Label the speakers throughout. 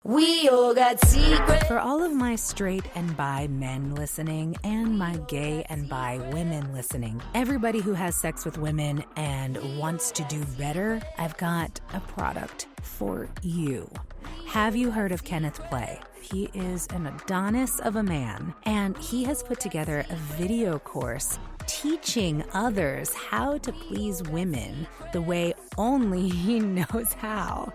Speaker 1: We all got secrets.
Speaker 2: For all of my straight and bi men listening and my gay and bi women listening, everybody who has sex with women and wants to do better, I've got a product for you. Have you heard of Kenneth Play? He is an Adonis of a man, and he has put together a video course teaching others how to please women the way only he knows how.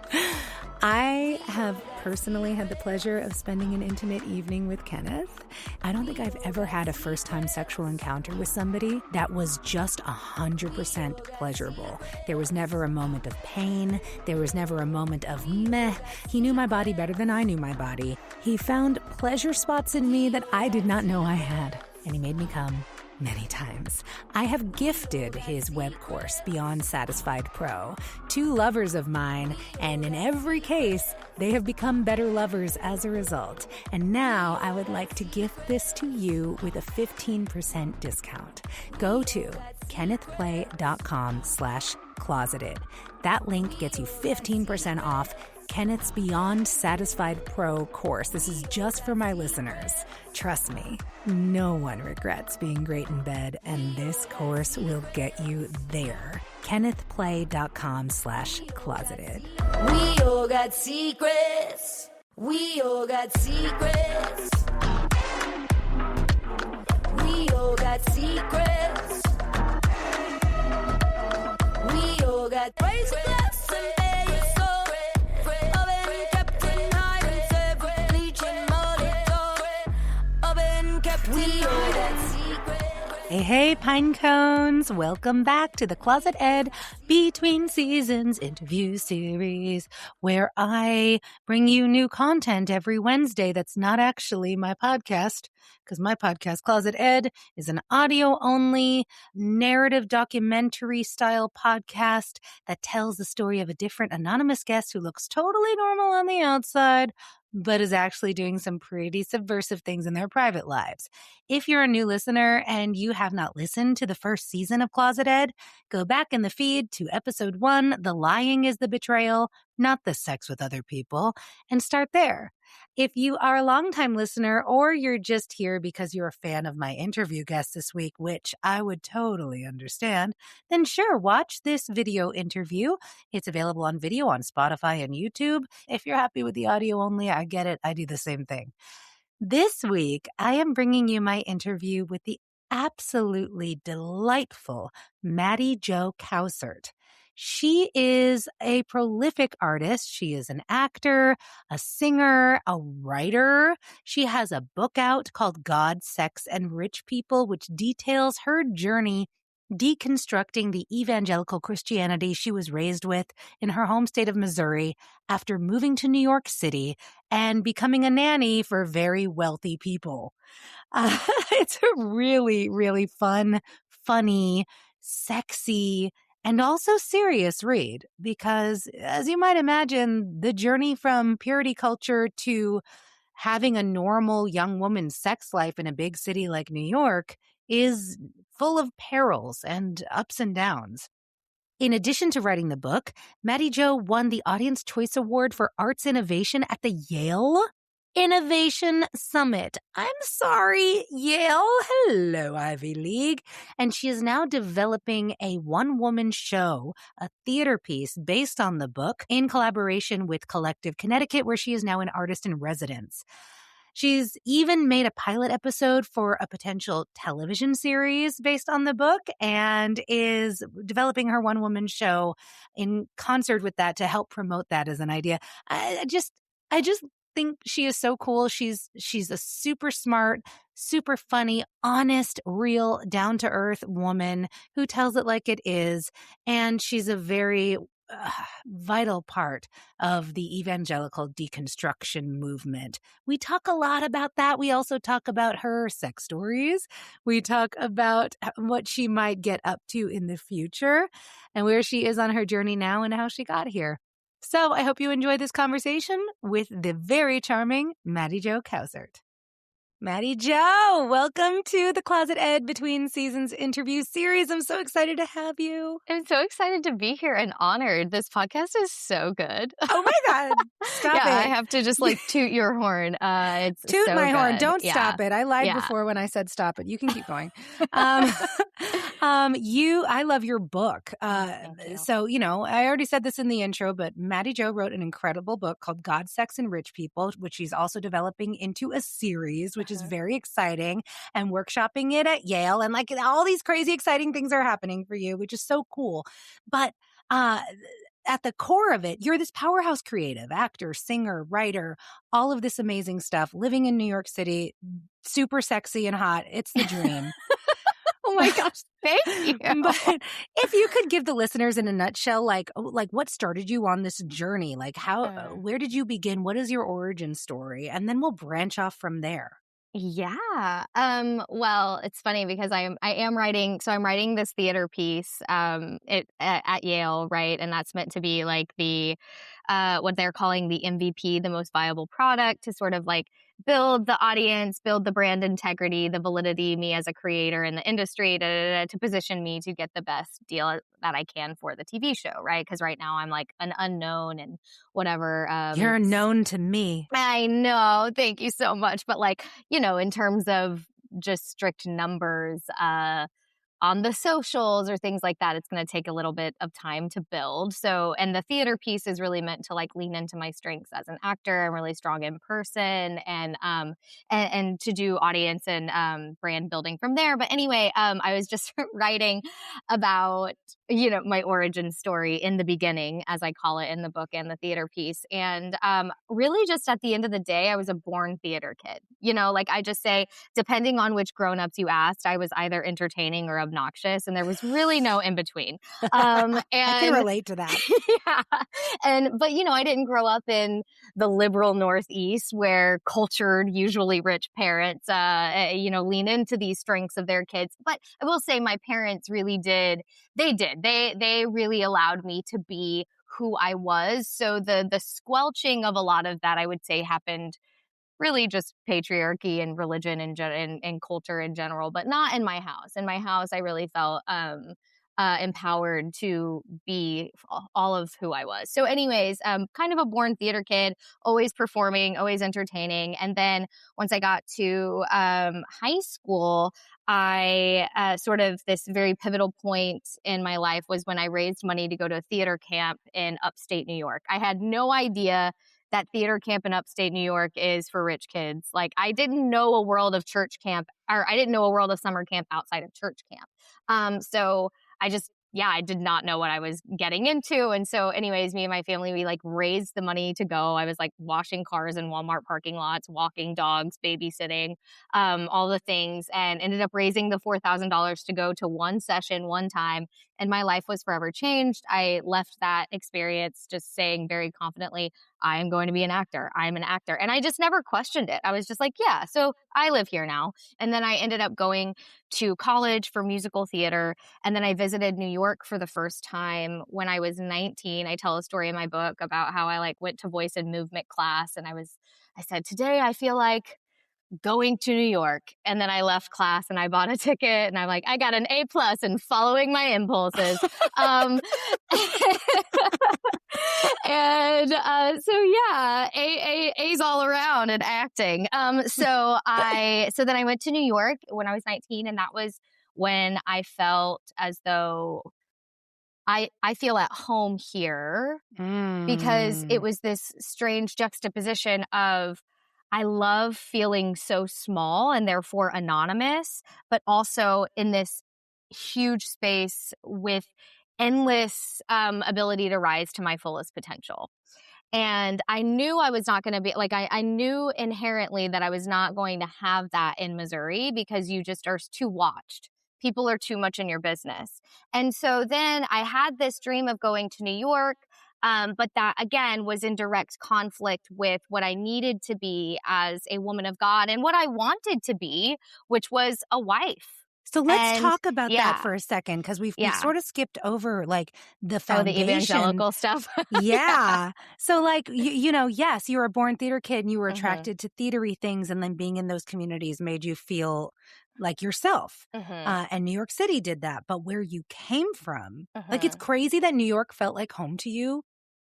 Speaker 2: I have personally had the pleasure of spending an intimate evening with Kenneth. I don't think I've ever had a first-time sexual encounter with somebody that was just 100% pleasurable. There was never a moment of pain. There was never a moment of meh. He knew my body better than I knew my body. He found pleasure spots in me that I did not know I had, and he made me come many times. I have gifted his web course, Beyond Satisfied Pro, to lovers of mine, and in every case, they have become better lovers as a result. And now I would like to gift this to you with a 15% discount. Go to kennethplay.com/closeted. That link gets you 15% off Kenneth's Beyond Satisfied Pro course. This is just for my listeners. Trust me, no one regrets being great in bed, and this course will get you there. kennethplay.com/closeted.
Speaker 1: We all got secrets. We all got secrets. We all got secrets. We all got praise, bless, and pay your soul. Oven kept in high and separate, bleaching monitor. Oven kept we all got secrets.
Speaker 2: Hey, pine cones. Welcome back to the ClosetEd Between Seasons interview series, where I bring you new content every Wednesday that's not actually my podcast, because my podcast, ClosetEd, is an audio-only narrative documentary-style podcast that tells the story of a different anonymous guest who looks totally normal on the outside, but is actually doing some pretty subversive things in their private lives. If you're a new listener and you have not listened to the first season of ClosetEd, go back in the feed to episode 1, The Lying is the Betrayal, Not the Sex with Other People, and start there. If you are a longtime listener or you're just here because you're a fan of my interview guest this week, which I would totally understand, then sure, watch this video interview. It's available on video on Spotify and YouTube. If you're happy with the audio only, I get it. I do the same thing. This week, I am bringing you my interview with the absolutely delightful Mattie Jo Cowsert. She is a prolific artist. She is an actor, a singer, a writer. She has a book out called God, Sex, and Rich People, which details her journey deconstructing the evangelical Christianity she was raised with in her home state of Missouri after moving to New York City and becoming a nanny for very wealthy people. It's a really, really fun, funny, sexy, and also serious read because, as you might imagine, the journey from purity culture to having a normal young woman's sex life in a big city like New York is full of perils and ups and downs. In addition to writing the book, Mattie Jo won the Audience Choice Award for Arts Innovation at the Yale Innovation Summit. I'm sorry, Yale. Hello, Ivy League. And she is now developing a one-woman show, a theater piece based on the book in collaboration with Collective Connecticut, where she is now an artist in residence. She's even made a pilot episode for a potential television series based on the book and is developing her one-woman show in concert with that to help promote that as an idea. I just think she is so cool. She's a super smart, super funny, honest, real, down-to-earth woman who tells it like it is. And she's a very vital part of the evangelical deconstruction movement. We talk a lot about that. We also talk about her sex stories. We talk about what she might get up to in the future and where she is on her journey now and how she got here. So I hope you enjoy this conversation with the very charming Mattie Jo Cowsert. Mattie Jo, welcome to the Closet Ed Between Seasons interview series. I'm so excited to have you.
Speaker 3: I'm so excited to be here and honored. This podcast is so good.
Speaker 2: Oh my God. Stop it.
Speaker 3: I have to just toot your horn. It's
Speaker 2: Toot
Speaker 3: so
Speaker 2: my horn.
Speaker 3: good.
Speaker 2: Don't
Speaker 3: Yeah.
Speaker 2: stop it. I lied
Speaker 3: Yeah.
Speaker 2: before when I said stop it. You can keep going. I love your book.
Speaker 3: Thank you.
Speaker 2: So, I already said this in the intro, but Mattie Jo wrote an incredible book called God, Sex, and Rich People, which she's also developing into a series, which is very exciting, and workshopping it at Yale. And all these crazy, exciting things are happening for you, which is so cool. But at the core of it, you're this powerhouse creative, actor, singer, writer, all of this amazing stuff, living in New York City, super sexy and hot. It's the dream.
Speaker 3: Oh my gosh, thank you.
Speaker 2: But if you could give the listeners in a nutshell, what started you on this journey? Where did you begin? What is your origin story? And then we'll branch off from there.
Speaker 3: Yeah. Well, it's funny because I am writing. So I'm writing this theater piece at Yale, right? And that's meant to be the what they're calling the MVP, the most viable product, to sort of build the audience, build the brand integrity, the validity, me as a creator in the industry, to position me to get the best deal that I can for the TV show, right? Because right now I'm an unknown and whatever.
Speaker 2: You're known to me.
Speaker 3: I know. Thank you so much. But in terms of just strict numbers, on the socials or things like that, it's going to take a little bit of time to build. So, and the theater piece is really meant to lean into my strengths as an actor. I'm really strong in person and to do audience and brand building from there. But anyway, I was just writing about, my origin story in the beginning, as I call it in the book and the theater piece. And really just at the end of the day, I was a born theater kid. I just say, depending on which grownups you asked, I was either entertaining or obnoxious, and there was really no in between. And
Speaker 2: I can relate to that.
Speaker 3: Yeah. But I didn't grow up in the liberal Northeast where cultured, usually rich parents, lean into these strengths of their kids. But I will say my parents really did. They really allowed me to be who I was. So the squelching of a lot of that, I would say, happened really just patriarchy and religion and culture in general, but not in my house. In my house, I really felt empowered to be all of who I was. So anyways, kind of a born theater kid, always performing, always entertaining. And then once I got to high school, I sort of this very pivotal point in my life was when I raised money to go to a theater camp in upstate New York. I had no idea that theater camp in upstate New York is for rich kids. I didn't know a world of church camp, or I didn't know a world of summer camp outside of church camp. So I did not know what I was getting into. And so anyways, me and my family, we raised the money to go. I was washing cars in Walmart parking lots, walking dogs, babysitting, all the things, and ended up raising the $4,000 to go to one session, one time. And my life was forever changed. I left that experience just saying very confidently, I am going to be an actor. I'm an actor. And I just never questioned it. I was just yeah, so I live here now. And then I ended up going to college for musical theater. And then I visited New York for the first time when I was 19. I tell a story in my book about how I went to voice and movement class. And I said, today I feel like going to New York. And then I left class and I bought a ticket and I'm I got an A+ in following my impulses. A's all around in acting. So then I went to New York when I was 19, and that was when I felt as though I feel at home here because it was this strange juxtaposition of I love feeling so small and therefore anonymous, but also in this huge space with endless ability to rise to my fullest potential. And I knew I was not going to be I knew inherently that I was not going to have that in Missouri because you just are too watched. People are too much in your business. And so then I had this dream of going to New York. But that, again, was in direct conflict with what I needed to be as a woman of God and what I wanted to be, which was a wife.
Speaker 2: So let's
Speaker 3: And
Speaker 2: talk about that
Speaker 3: yeah,
Speaker 2: for a second, because we
Speaker 3: yeah.
Speaker 2: sort of skipped over like the
Speaker 3: Oh, the
Speaker 2: foundation.
Speaker 3: evangelical stuff.
Speaker 2: Yeah. So like, yes, you were a born theater kid and you were
Speaker 3: hmm
Speaker 2: attracted to theatery things, and then being in those communities made you feel like yourself.
Speaker 3: hmm
Speaker 2: And New York City did that. But where you came from, like, it's
Speaker 3: hmm
Speaker 2: crazy that New York felt like home to you,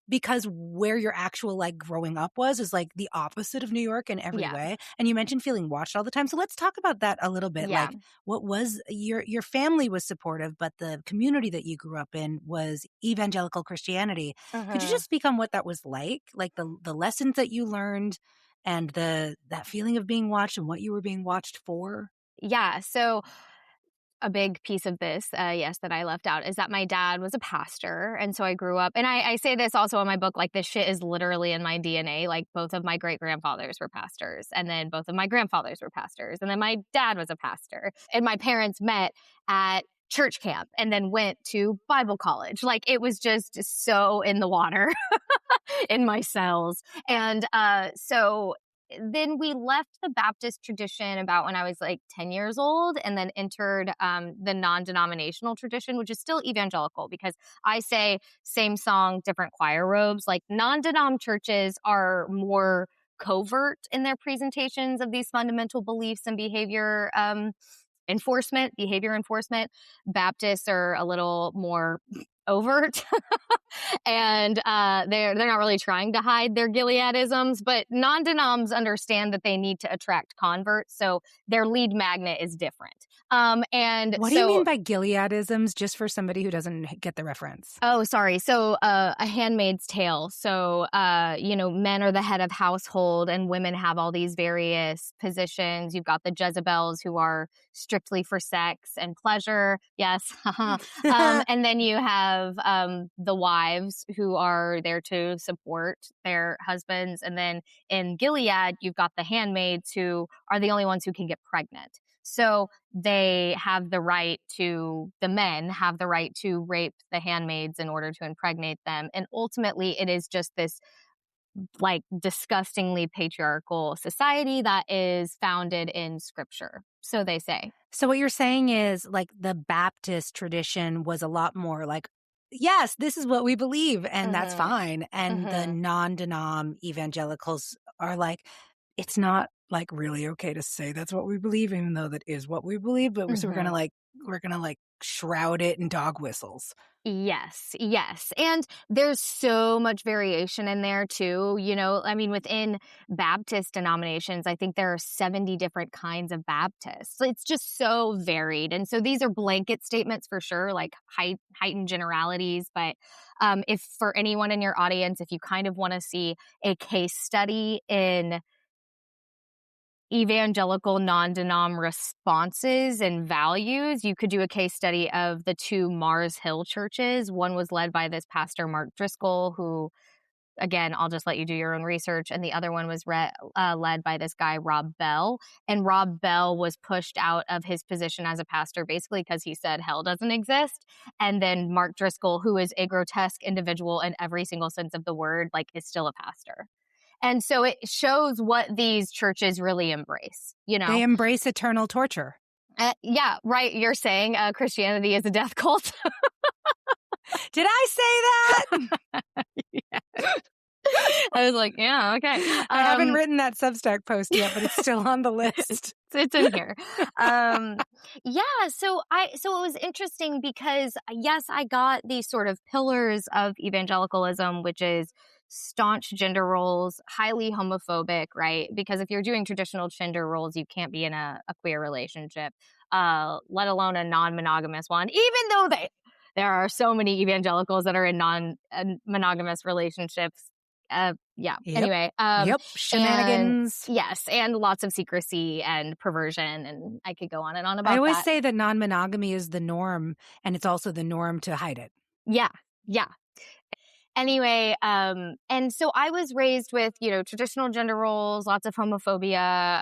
Speaker 2: because where your actual like growing up was is like the opposite of New York in every
Speaker 3: Yeah.
Speaker 2: way. And you mentioned feeling watched all the time. So let's talk about that a little bit.
Speaker 3: Yeah.
Speaker 2: Like, what was your family was supportive, but the community that you grew up in was evangelical Christianity. Could you
Speaker 3: hmm
Speaker 2: just speak on what that was like the lessons that you learned, and that feeling of being watched and what you were being watched for?
Speaker 3: Yeah. So a big piece of this, yes, that I left out is that my dad was a pastor. And so I grew up, and I say this also in my book, like this shit is literally in my DNA. Like both of my great grandfathers were pastors, and then both of my grandfathers were pastors, and then my dad was a pastor. And my parents met at church camp and then went to Bible college. Like it was just so in the water in my cells. And so then we left the Baptist tradition about when I was like 10 years old, and then entered the non-denominational tradition, which is still evangelical, because I say same song, different choir robes. Like non-denom churches are more covert in their presentations of these fundamental beliefs and behavior enforcement. Baptists are a little more overt. And they're not really trying to hide their Gileadisms, but non-denoms understand that they need to attract converts, so their lead magnet is different. And
Speaker 2: What do you mean by Gileadisms, just for somebody who doesn't get the reference?
Speaker 3: Oh, sorry. So, A Handmaid's Tale. So, men are the head of household and women have all these various positions. You've got the Jezebels who are strictly for sex and pleasure. Yes. And then you have the wives who are there to support their husbands. And then in Gilead, you've got the handmaids who are the only ones who can get pregnant. So the men have the right to rape the handmaids in order to impregnate them. And ultimately, it is just this like disgustingly patriarchal society that is founded in scripture. So they say.
Speaker 2: So what you're saying is like the Baptist tradition was a lot more like, yes, this is what we believe, and that's
Speaker 3: Mm-hmm.
Speaker 2: fine. And the
Speaker 3: Mm-hmm.
Speaker 2: non-denom evangelicals are like, it's not like really okay to say that's what we believe, even though that is what we believe. But so
Speaker 3: Mm-hmm.
Speaker 2: we're gonna like shroud it in dog whistles.
Speaker 3: Yes, yes. And there's so much variation in there too. I mean, within Baptist denominations, I think there are 70 different kinds of Baptists. So it's just so varied. And so these are blanket statements for sure, like heightened generalities. But if for anyone in your audience, if you kind of want to see a case study in evangelical non-denom responses and values, you could do a case study of the two Mars Hill churches. One was led by this pastor, Mark Driscoll, who, again, I'll just let you do your own research. And the other one was led by this guy, Rob Bell. And Rob Bell was pushed out of his position as a pastor basically because he said hell doesn't exist. And then Mark Driscoll, who is a grotesque individual in every single sense of the word, like is still a pastor. And so it shows what these churches really embrace,
Speaker 2: They embrace eternal torture.
Speaker 3: Yeah, right. You're saying Christianity is a death cult.
Speaker 2: Did I say that?
Speaker 3: Yeah. I was like, yeah, okay.
Speaker 2: I haven't written that Substack post yet, but it's still on the list.
Speaker 3: It's in here. Yeah. So it was interesting because yes, I got these sort of pillars of evangelicalism, which is staunch gender roles, highly homophobic, right? Because if you're doing traditional gender roles, you can't be in a queer relationship, let alone a non-monogamous one, even though there are so many evangelicals that are in non-monogamous relationships. Yeah.
Speaker 2: Yep.
Speaker 3: Anyway.
Speaker 2: Yep. Shenanigans.
Speaker 3: Yes. And lots of secrecy and perversion. And I could go on and on about that.
Speaker 2: I always say that non-monogamy is the norm, and it's also the norm to hide it.
Speaker 3: Yeah. Yeah. Anyway, and so I was raised with, traditional gender roles, lots of homophobia,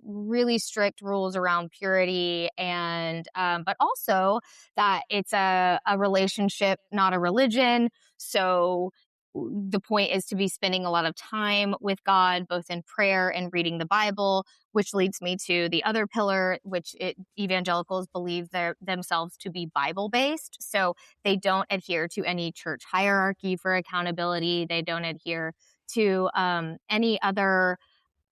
Speaker 3: really strict rules around purity, and but also that it's a relationship, not a religion. So the point is to be spending a lot of time with God, both in prayer and reading the Bible, which leads me to the other pillar, which evangelicals believe themselves to be Bible-based. So they don't adhere to any church hierarchy for accountability. They don't adhere to any other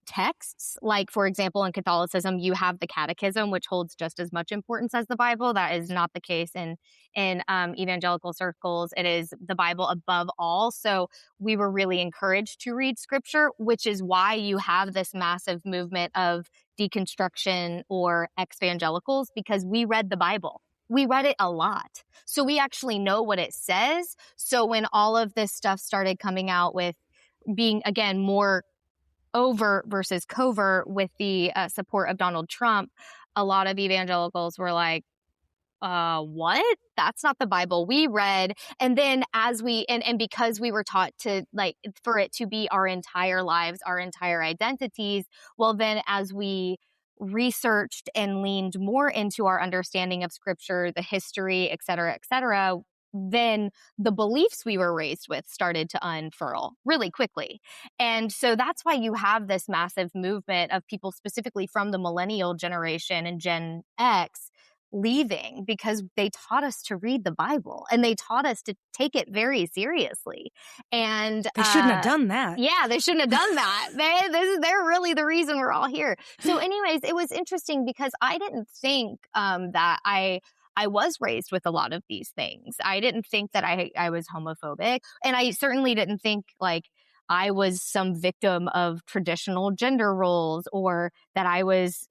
Speaker 3: texts. Like, for example, in Catholicism, you have the Catechism, which holds just as much importance as the Bible. That is not the case in evangelical circles. It is the Bible above all. So we were really encouraged to read Scripture, which is why you have this massive movement of deconstruction or ex-vangelicals, because we read the Bible. We read it a lot. So we actually know what it says. So when all of this stuff started coming out with being, again, more overt versus covert with the support of Donald Trump, a lot of evangelicals were like, what? That's not the Bible we read. And then as we, and because we were taught to, like, for it to be our entire lives, our entire identities, well, then as we researched and leaned more into our understanding of Scripture, the history, et cetera, then the beliefs we were raised with started to unfurl really quickly. And so that's why you have this massive movement of people specifically from the millennial generation and Gen X leaving, because they taught us to read the Bible and they taught us to take it very seriously. And
Speaker 2: they shouldn't have done that.
Speaker 3: Yeah, they shouldn't have done that. They're really the reason we're all here. So anyways, it was interesting because I didn't think that I was raised with a lot of these things. I didn't think that I was homophobic. And I certainly didn't think like I was some victim of traditional gender roles, or that I was,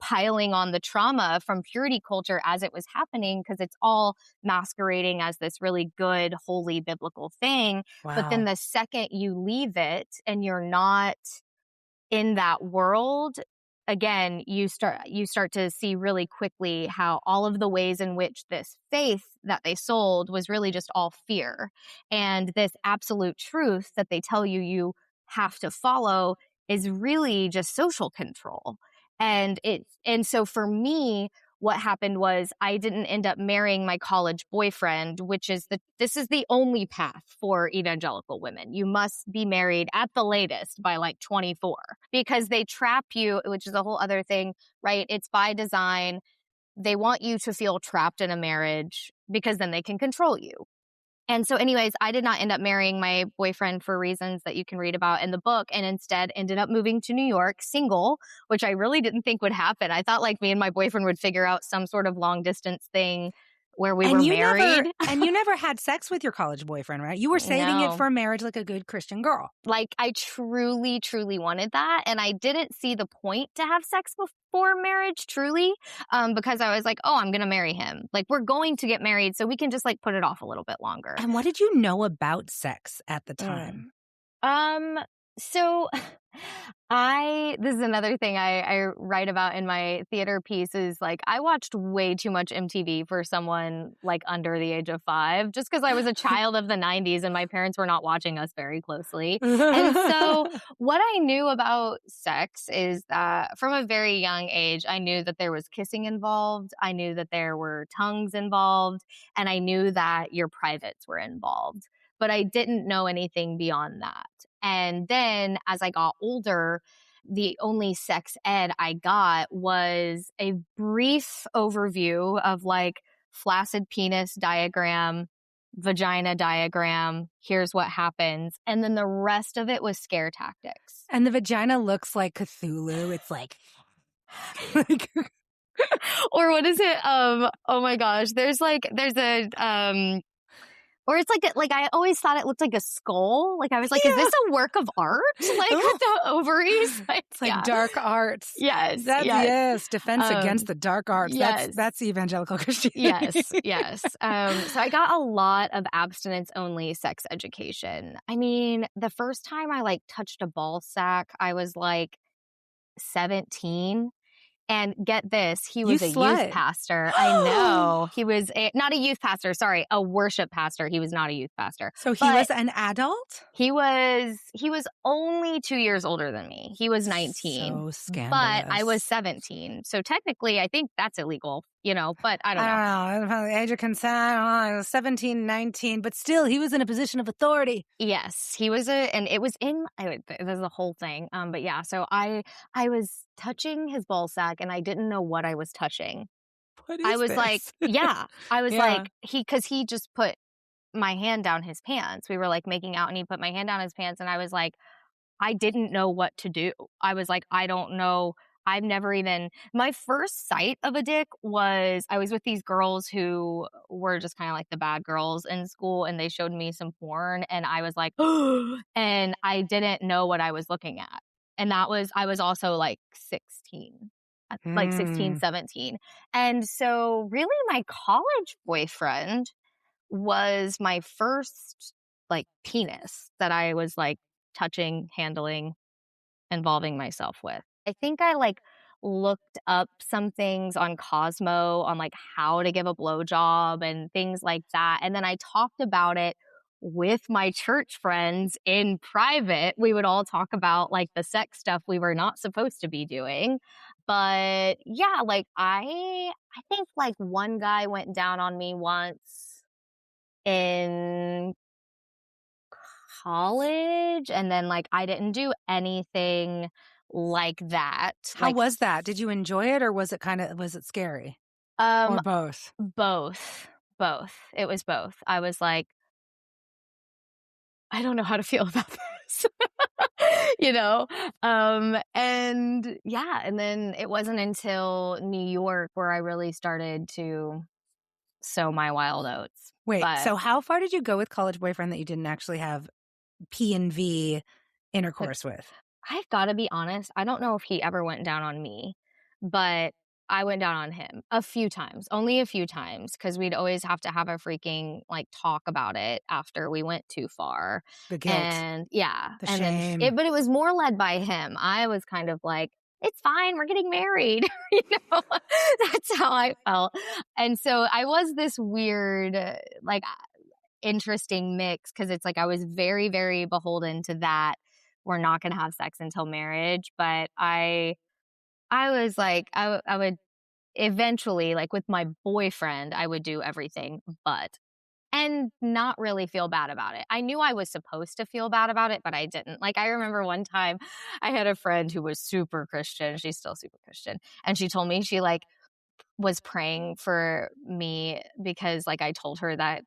Speaker 3: piling on the trauma from purity culture as it was happening, because it's all masquerading as this really good, holy, biblical thing.
Speaker 2: Wow.
Speaker 3: But then the second you leave it and you're not in that world, again, you start to see really quickly how all of the ways in which this faith that they sold was really just all fear. And this absolute truth that they tell you have to follow is really just social control. And so for me, what happened was I didn't end up marrying my college boyfriend, this is the only path for evangelical women. You must be married at the latest by like 24, because they trap you, which is a whole other thing, right? It's by design. They want you to feel trapped in a marriage because then they can control you. And so anyways, I did not end up marrying my boyfriend for reasons that you can read about in the book, and instead ended up moving to New York single, which I really didn't think would happen. I thought like me and my boyfriend would figure out some sort of long distance thing where we were married.
Speaker 2: And you never had sex with your college boyfriend, right? You were saving it for marriage like a good Christian girl.
Speaker 3: Like I truly, truly wanted that. And I didn't see the point to have sex before marriage, truly, because I was like, oh, I'm going to marry him. Like we're going to get married, so we can just like put it off a little bit longer.
Speaker 2: And what did you know about sex at the time?
Speaker 3: So this is another thing I write about in my theater piece, is like I watched way too much MTV for someone like under the age of 5, just because I was a child of the 90s and my parents were not watching us very closely. And so what I knew about sex is that from a very young age, I knew that there was kissing involved. I knew that there were tongues involved, and I knew that your privates were involved. But I didn't know anything beyond that. And then as I got older, the only sex ed I got was a brief overview of like flaccid penis diagram, vagina diagram, here's what happens. And then the rest of it was scare tactics.
Speaker 2: And the vagina looks like Cthulhu. It's like
Speaker 3: or what is it? Oh my gosh. There's a or it's like I always thought it looked like a skull. Like I was like, is this a work of art? Like with the ovaries? Like,
Speaker 2: it's like dark arts.
Speaker 3: Yes.
Speaker 2: Yes. Defense against the dark arts.
Speaker 3: Yes.
Speaker 2: That's evangelical Christianity.
Speaker 3: Yes. So I got a lot of abstinence-only sex education. I mean, the first time I like touched a ball sack, I was like 17. And get this, he
Speaker 2: You
Speaker 3: was a youth
Speaker 2: slut.
Speaker 3: pastor. I know. He was not a youth pastor, sorry, a worship pastor. He was not a youth pastor.
Speaker 2: So he was an adult?
Speaker 3: He was only 2 years older than me. He was 19.
Speaker 2: So scandalous.
Speaker 3: But I was 17. So technically, I think that's illegal, but I don't know.
Speaker 2: I don't know. The age of consent, I was 17, 19, but still, he was in a position of authority.
Speaker 3: Yes, he was and it was there's a whole thing. But yeah, so I was touching his ball sack and I didn't know what I was touching.
Speaker 2: What is
Speaker 3: I was
Speaker 2: this?
Speaker 3: like, yeah, I was
Speaker 2: Yeah.
Speaker 3: like, because he just put my hand down his pants. We were like making out and he put my hand down his pants and I was like, I didn't know what to do. I was like, I don't know. I've never even, my first sight of a dick was I was with these girls who were just kind of like the bad girls in school and they showed me some porn and I was like, and I didn't know what I was looking at. And I was also like 16, like 16, 17. And so really my college boyfriend was my first like penis that I was like touching, handling, involving myself with. I think I like looked up some things on Cosmo on like how to give a blowjob and things like that. And then I talked about it with my church friends in private. We would all talk about like the sex stuff we were not supposed to be doing. But yeah, like I think like one guy went down on me once in college and then like I didn't do anything like that.
Speaker 2: How
Speaker 3: Like,
Speaker 2: was that? Did you enjoy it or was it scary? Or both?
Speaker 3: both. It was both. I was like, I don't know how to feel about this. And yeah, and then it wasn't until New York where I really started to sow my wild oats.
Speaker 2: Wait, so how far did you go with college boyfriend that you didn't actually have P&V intercourse with?
Speaker 3: I've got to be honest. I don't know if he ever went down on me, but I went down on him a few times, only a few times, because we'd always have to have a freaking like talk about it after we went too far.
Speaker 2: The guilt.
Speaker 3: And yeah.
Speaker 2: The
Speaker 3: and
Speaker 2: shame.
Speaker 3: But it was more led by him. I was kind of like, it's fine. We're getting married. That's how I felt. And so I was this weird, like interesting mix because it's like I was very, very beholden to that. We're not going to have sex until marriage. But I was like, I would eventually, like with my boyfriend, I would do everything and not really feel bad about it. I knew I was supposed to feel bad about it, but I didn't. Like, I remember one time I had a friend who was super Christian. She's still super Christian. And she told me she like was praying for me because like I told her that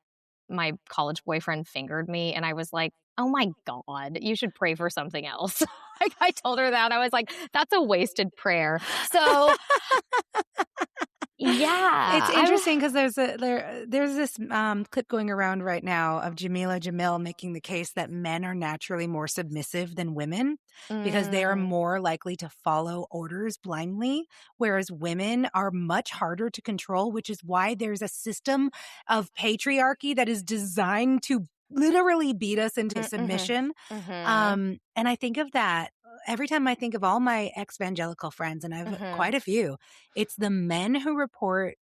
Speaker 3: my college boyfriend fingered me. And I was like, oh my God, you should pray for something else. Like I told her that. I was like, that's a wasted prayer. So yeah.
Speaker 2: It's interesting because there's this clip going around right now of Jamila Jamil making the case that men are naturally more submissive than women because they are more likely to follow orders blindly, whereas women are much harder to control, which is why there's a system of patriarchy that is designed to literally beat us into submission. And I think of that every time I think of all my ex-vangelical friends, and I have quite a few, it's the men who report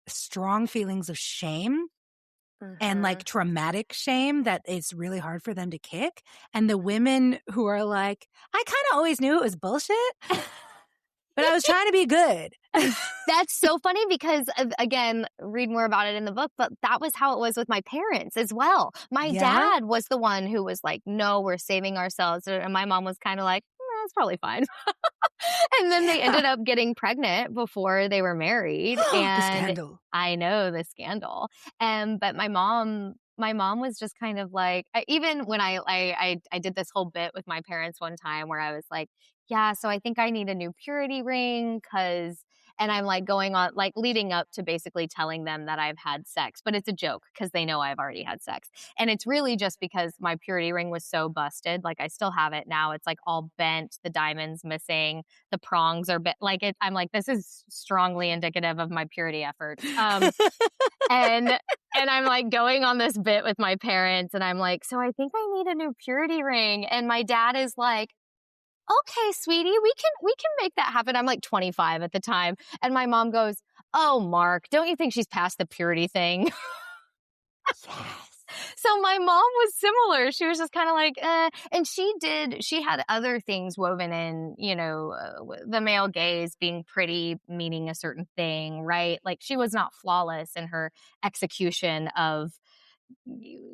Speaker 2: strong feelings of shame and like traumatic shame that it's really hard for them to kick. And the women who are like, I kind of always knew it was bullshit, but I was trying to be good.
Speaker 3: That's so funny because, again, read more about it in the book, but that was how it was with my parents as well. My dad was the one who was like, no, we're saving ourselves. And my mom was kind of like, it's probably fine. And then they ended up getting pregnant before they were married. And
Speaker 2: the scandal.
Speaker 3: I know, the scandal. But my mom was just kind of like, even when I did this whole bit with my parents one time where I was like, yeah, so I think I need a new purity ring and I'm like going on, like leading up to basically telling them that I've had sex, but it's a joke because they know I've already had sex. And it's really just because my purity ring was so busted. Like I still have it now. It's like all bent, the diamond's missing, the prongs are bent. Like I'm like, this is strongly indicative of my purity efforts. And I'm like going on this bit with my parents and I'm like, so I think I need a new purity ring. And my dad is like, okay, sweetie, we can make that happen. I'm like 25 at the time. And my mom goes, oh, Mark, don't you think she's past the purity thing?
Speaker 2: Yes.
Speaker 3: So my mom was similar. She was just kind of like, and she had other things woven in, the male gaze being pretty, meaning a certain thing, right? Like she was not flawless in her execution of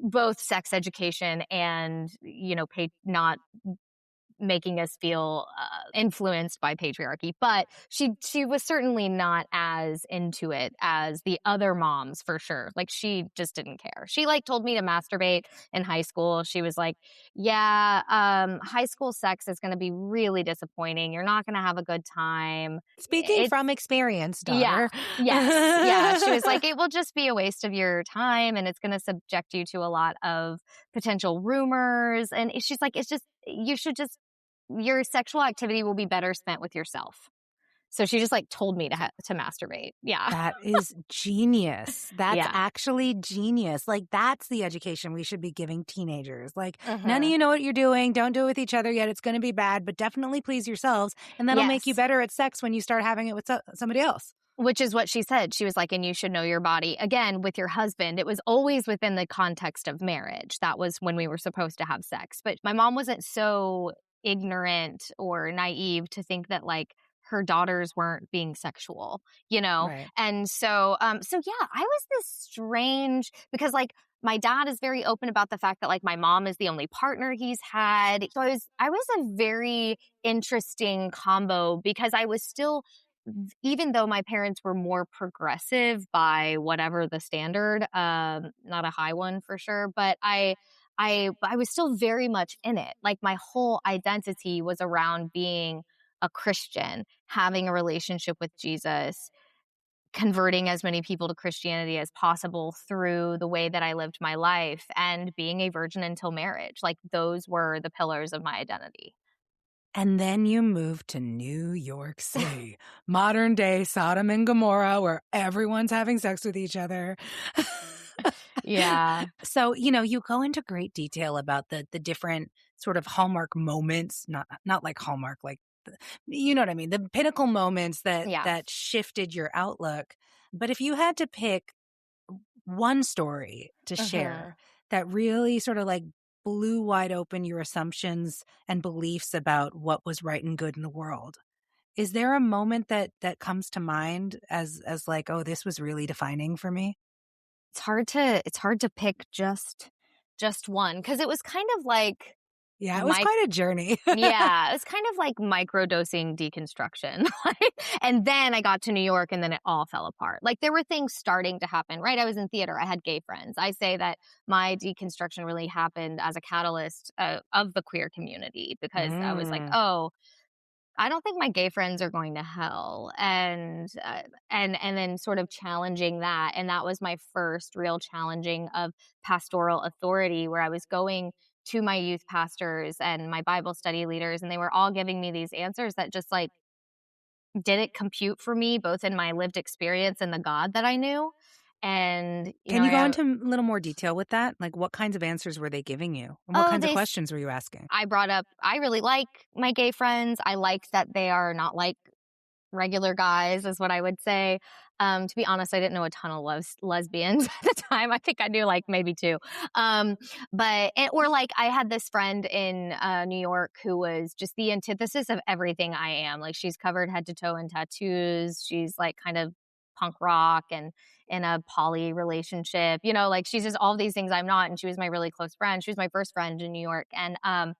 Speaker 3: both sex education and, not making us feel influenced by patriarchy, but she was certainly not as into it as the other moms for sure. Like she just didn't care. She like told me to masturbate in high school. She was like, "Yeah, high school sex is going to be really disappointing. You're not going to have a good time."
Speaker 2: Speaking from experience,
Speaker 3: Yeah.
Speaker 2: daughter.
Speaker 3: Yes. Yeah. She was like, it will just be a waste of your time and it's going to subject you to a lot of potential rumors. And she's like, you should just, your sexual activity will be better spent with yourself. So she just like told me to masturbate. Yeah.
Speaker 2: That is genius. That's
Speaker 3: Yeah.
Speaker 2: actually genius. Like, that's the education we should be giving teenagers. Like, none of
Speaker 3: Mhm.
Speaker 2: you know what you're doing. Don't do it with each other yet. It's going to be bad, but definitely please yourselves. And that'll make you
Speaker 3: Yes.
Speaker 2: better at sex when you start having it with somebody else.
Speaker 3: Which is what she said. She was like, and you should know your body. Again, with your husband, it was always within the context of marriage. That was when we were supposed to have sex. But my mom wasn't so ignorant or naive to think that like her daughters weren't being sexual,
Speaker 2: Right.
Speaker 3: And so, yeah, I was this strange because like my dad is very open about the fact that like my mom is the only partner he's had. So I was a very interesting combo because I was still, even though my parents were more progressive by whatever the standard, not a high one for sure, but I was still very much in it. Like my whole identity was around being a Christian, having a relationship with Jesus, converting as many people to Christianity as possible through the way that I lived my life, and being a virgin until marriage. Like those were the pillars of my identity.
Speaker 2: And then you moved to New York City, modern day Sodom and Gomorrah, where everyone's having sex with each other.
Speaker 3: Yeah.
Speaker 2: So, you go into great detail about the different sort of hallmark moments, not like Hallmark, like, you know what I mean? The pinnacle moments
Speaker 3: Yeah.
Speaker 2: that shifted your outlook. But if you had to pick one story to share that really sort of like blew wide open your assumptions and beliefs about what was right and good in the world, is there a moment that comes to mind as like, oh, this was really defining for me?
Speaker 3: It's hard to pick just one because it was kind of like
Speaker 2: Yeah, it was
Speaker 3: my
Speaker 2: quite a journey.
Speaker 3: yeah, it was kind of like microdosing deconstruction. And then I got to New York and then it all fell apart. Like there were things starting to happen, right? I was in theater. I had gay friends. I say that my deconstruction really happened as a catalyst of the queer community because I was like,
Speaker 2: Mm.
Speaker 3: oh, I don't think my gay friends are going to hell, and then sort of challenging that, and that was my first real challenging of pastoral authority, where I was going to my youth pastors and my Bible study leaders, and they were all giving me these answers that just like didn't compute for me, both in my lived experience and the God that I knew. And
Speaker 2: Can you go into a little more detail with that? Like, what kinds of answers were they giving you? And what
Speaker 3: oh,
Speaker 2: kinds of questions were you asking?
Speaker 3: I brought up, I really like my gay friends. I like that they are not like regular guys is what I would say. To be honest, I didn't know a ton of lesbians at the time. I think I knew like maybe two. Or like I had this friend in New York who was just the antithesis of everything I am. Like she's covered head to toe in tattoos. She's like kind of punk rock and in a poly relationship, like she's just all these things I'm not. And she was my really close friend. She was my first friend in New York. I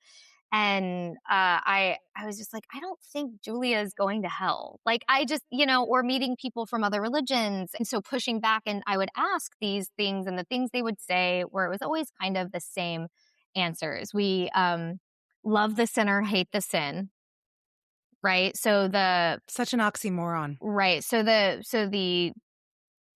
Speaker 3: was just like, I don't think Julia is going to hell. Like, I just, or meeting people from other religions. And so pushing back, and I would ask these things, and the things they would say where it was always kind of the same answers. We love the sinner, hate the sin. Right. So
Speaker 2: Such an oxymoron.
Speaker 3: right. So the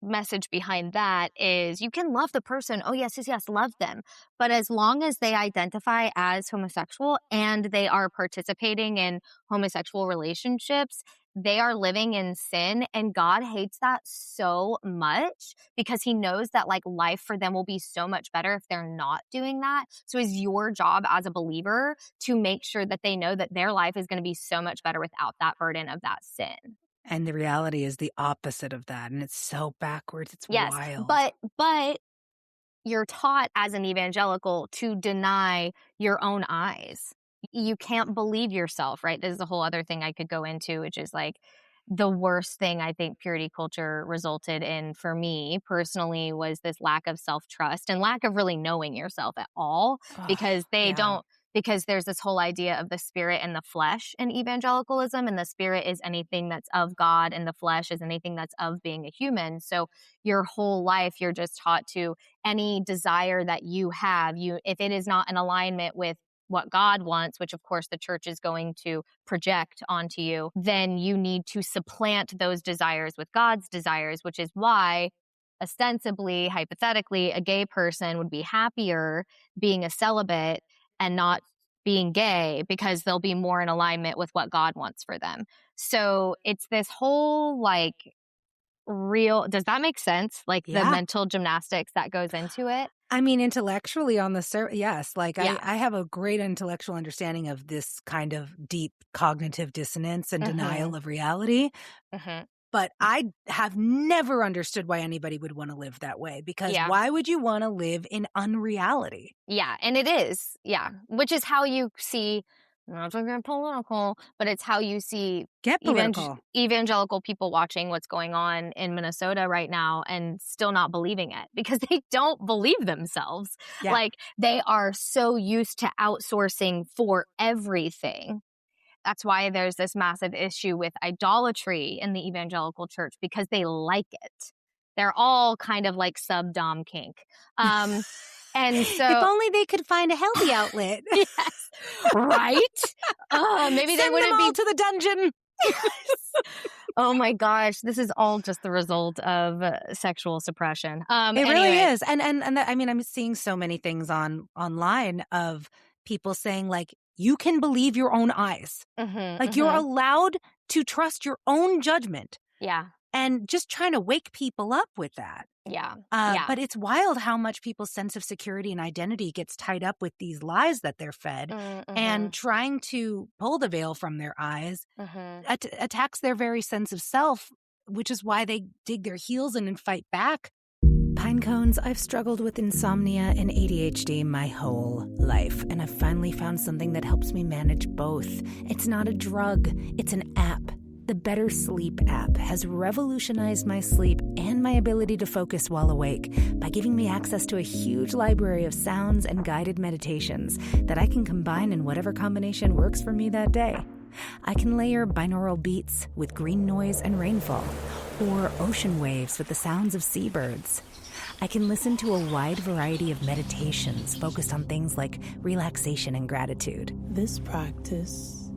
Speaker 3: message behind that is you can love the person. Oh, yes, yes, yes, love them. But as long as they identify as homosexual and they are participating in homosexual relationships, they are living in sin, and God hates that so much because he knows that like life for them will be so much better if they're not doing that. So it's your job as a believer to make sure that they know that their life is going to be so much better without that burden of that sin.
Speaker 2: And the reality is the opposite of that. And it's so backwards. It's
Speaker 3: Yes,
Speaker 2: wild.
Speaker 3: but you're taught as an evangelical to deny your own eyes. You can't believe yourself, right? This is a whole other thing I could go into, which is like the worst thing I think purity culture resulted in for me personally was this lack of self-trust and lack of really knowing yourself at all, because because there's this whole idea of the spirit and the flesh in evangelicalism, and the spirit is anything that's of God and the flesh is anything that's of being a human. So your whole life, you're just taught to any desire that you have, if it is not in alignment with what God wants, which of course the church is going to project onto you, then you need to supplant those desires with God's desires, which is why ostensibly, hypothetically, a gay person would be happier being a celibate and not being gay because they'll be more in alignment with what God wants for them. So it's this whole like does that make sense? Like the mental gymnastics that goes into it?
Speaker 2: I mean, intellectually on the surface, yes. Like
Speaker 3: Yeah.
Speaker 2: I have a great intellectual understanding of this kind of deep cognitive dissonance and denial of reality. But I have never understood why anybody would want to live that way, because why would you want to live in unreality?
Speaker 3: Yeah, and it is. Yeah, which is how you see, I'm not talking political, but it's how you see
Speaker 2: Get political.
Speaker 3: Evangelical people watching what's going on in Minnesota right now and still not believing it because they don't believe themselves.
Speaker 2: Yeah.
Speaker 3: Like they are so used to outsourcing for everything. That's why there's this massive issue with idolatry in the evangelical church, because they like it. They're all kind of like sub-dom kink. And so
Speaker 2: if only they could find a healthy outlet.
Speaker 3: Yes, right? Maybe they
Speaker 2: Send
Speaker 3: wouldn't
Speaker 2: them all
Speaker 3: be
Speaker 2: to the dungeon.
Speaker 3: Oh my gosh, this is all just the result of sexual suppression.
Speaker 2: It really is. And I mean, I'm seeing so many things online of people saying like, you can believe your own eyes. You're allowed to trust your own judgment.
Speaker 3: Yeah.
Speaker 2: And just trying to wake people up with that.
Speaker 3: Yeah.
Speaker 2: But it's wild how much people's sense of security and identity gets tied up with these lies that they're fed, and trying to pull the veil from their eyes attacks their very sense of self, which is why they dig their heels in and fight back. Pine cones, I've struggled with insomnia and ADHD my whole life, and I've finally found something that helps me manage both. It's not a drug, it's an app. The Better Sleep app has revolutionized my sleep and my ability to focus while awake by giving me access to a huge library of sounds and guided meditations that I can combine in whatever combination works for me that day. I can layer binaural beats with green noise and rainfall, or ocean waves with the sounds of seabirds. I can listen to a wide variety of meditations focused on things like relaxation and gratitude.
Speaker 4: This practice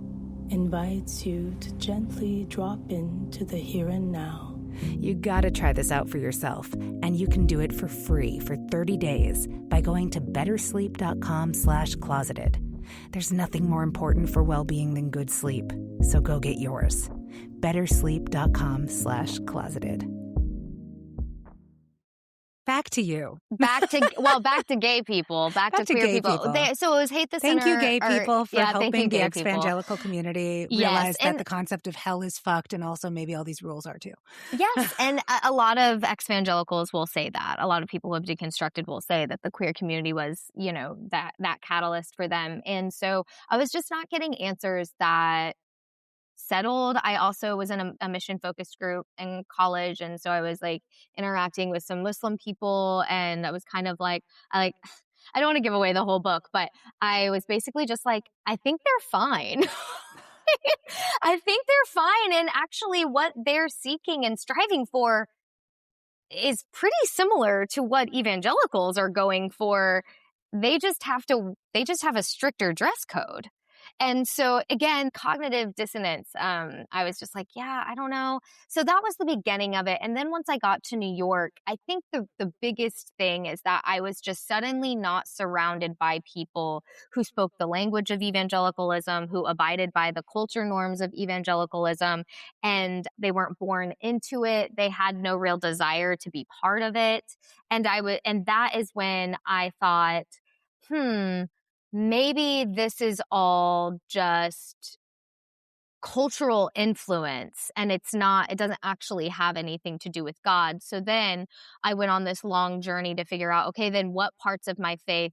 Speaker 4: invites you to gently drop into the here and now.
Speaker 2: You gotta try this out for yourself, and you can do it for free for 30 days by going to bettersleep.com/closeted. There's nothing more important for well-being than good sleep, so go get yours. bettersleep.com/closeted. Back to you.
Speaker 3: Back to gay people. Back to queer
Speaker 2: gay
Speaker 3: people. So it was Hate the
Speaker 2: Thank
Speaker 3: Sinner.
Speaker 2: you, gay people, for helping the
Speaker 3: people.
Speaker 2: ex-vangelical community realize that the concept of hell is fucked, and also maybe all these rules are too.
Speaker 3: Yes, and a lot of ex-evangelicals will say that. A lot of people who have deconstructed will say that the queer community was, that catalyst for them. And so I was just not getting answers that settled. I also was in a mission-focused group in college, and so I was like interacting with some Muslim people, and I was kind of like, I don't want to give away the whole book, but I was basically just like, I think they're fine. I think they're fine, and actually what they're seeking and striving for is pretty similar to what evangelicals are going for. They just have a stricter dress code. And so again, cognitive dissonance. I was just like, yeah, I don't know. So that was the beginning of it. And then once I got to New York, I think the biggest thing is that I was just suddenly not surrounded by people who spoke the language of evangelicalism, who abided by the culture norms of evangelicalism, and they weren't born into it. They had no real desire to be part of it. And that is when I thought, maybe this is all just cultural influence and it doesn't actually have anything to do with God. So then I went on this long journey to figure out, okay, then what parts of my faith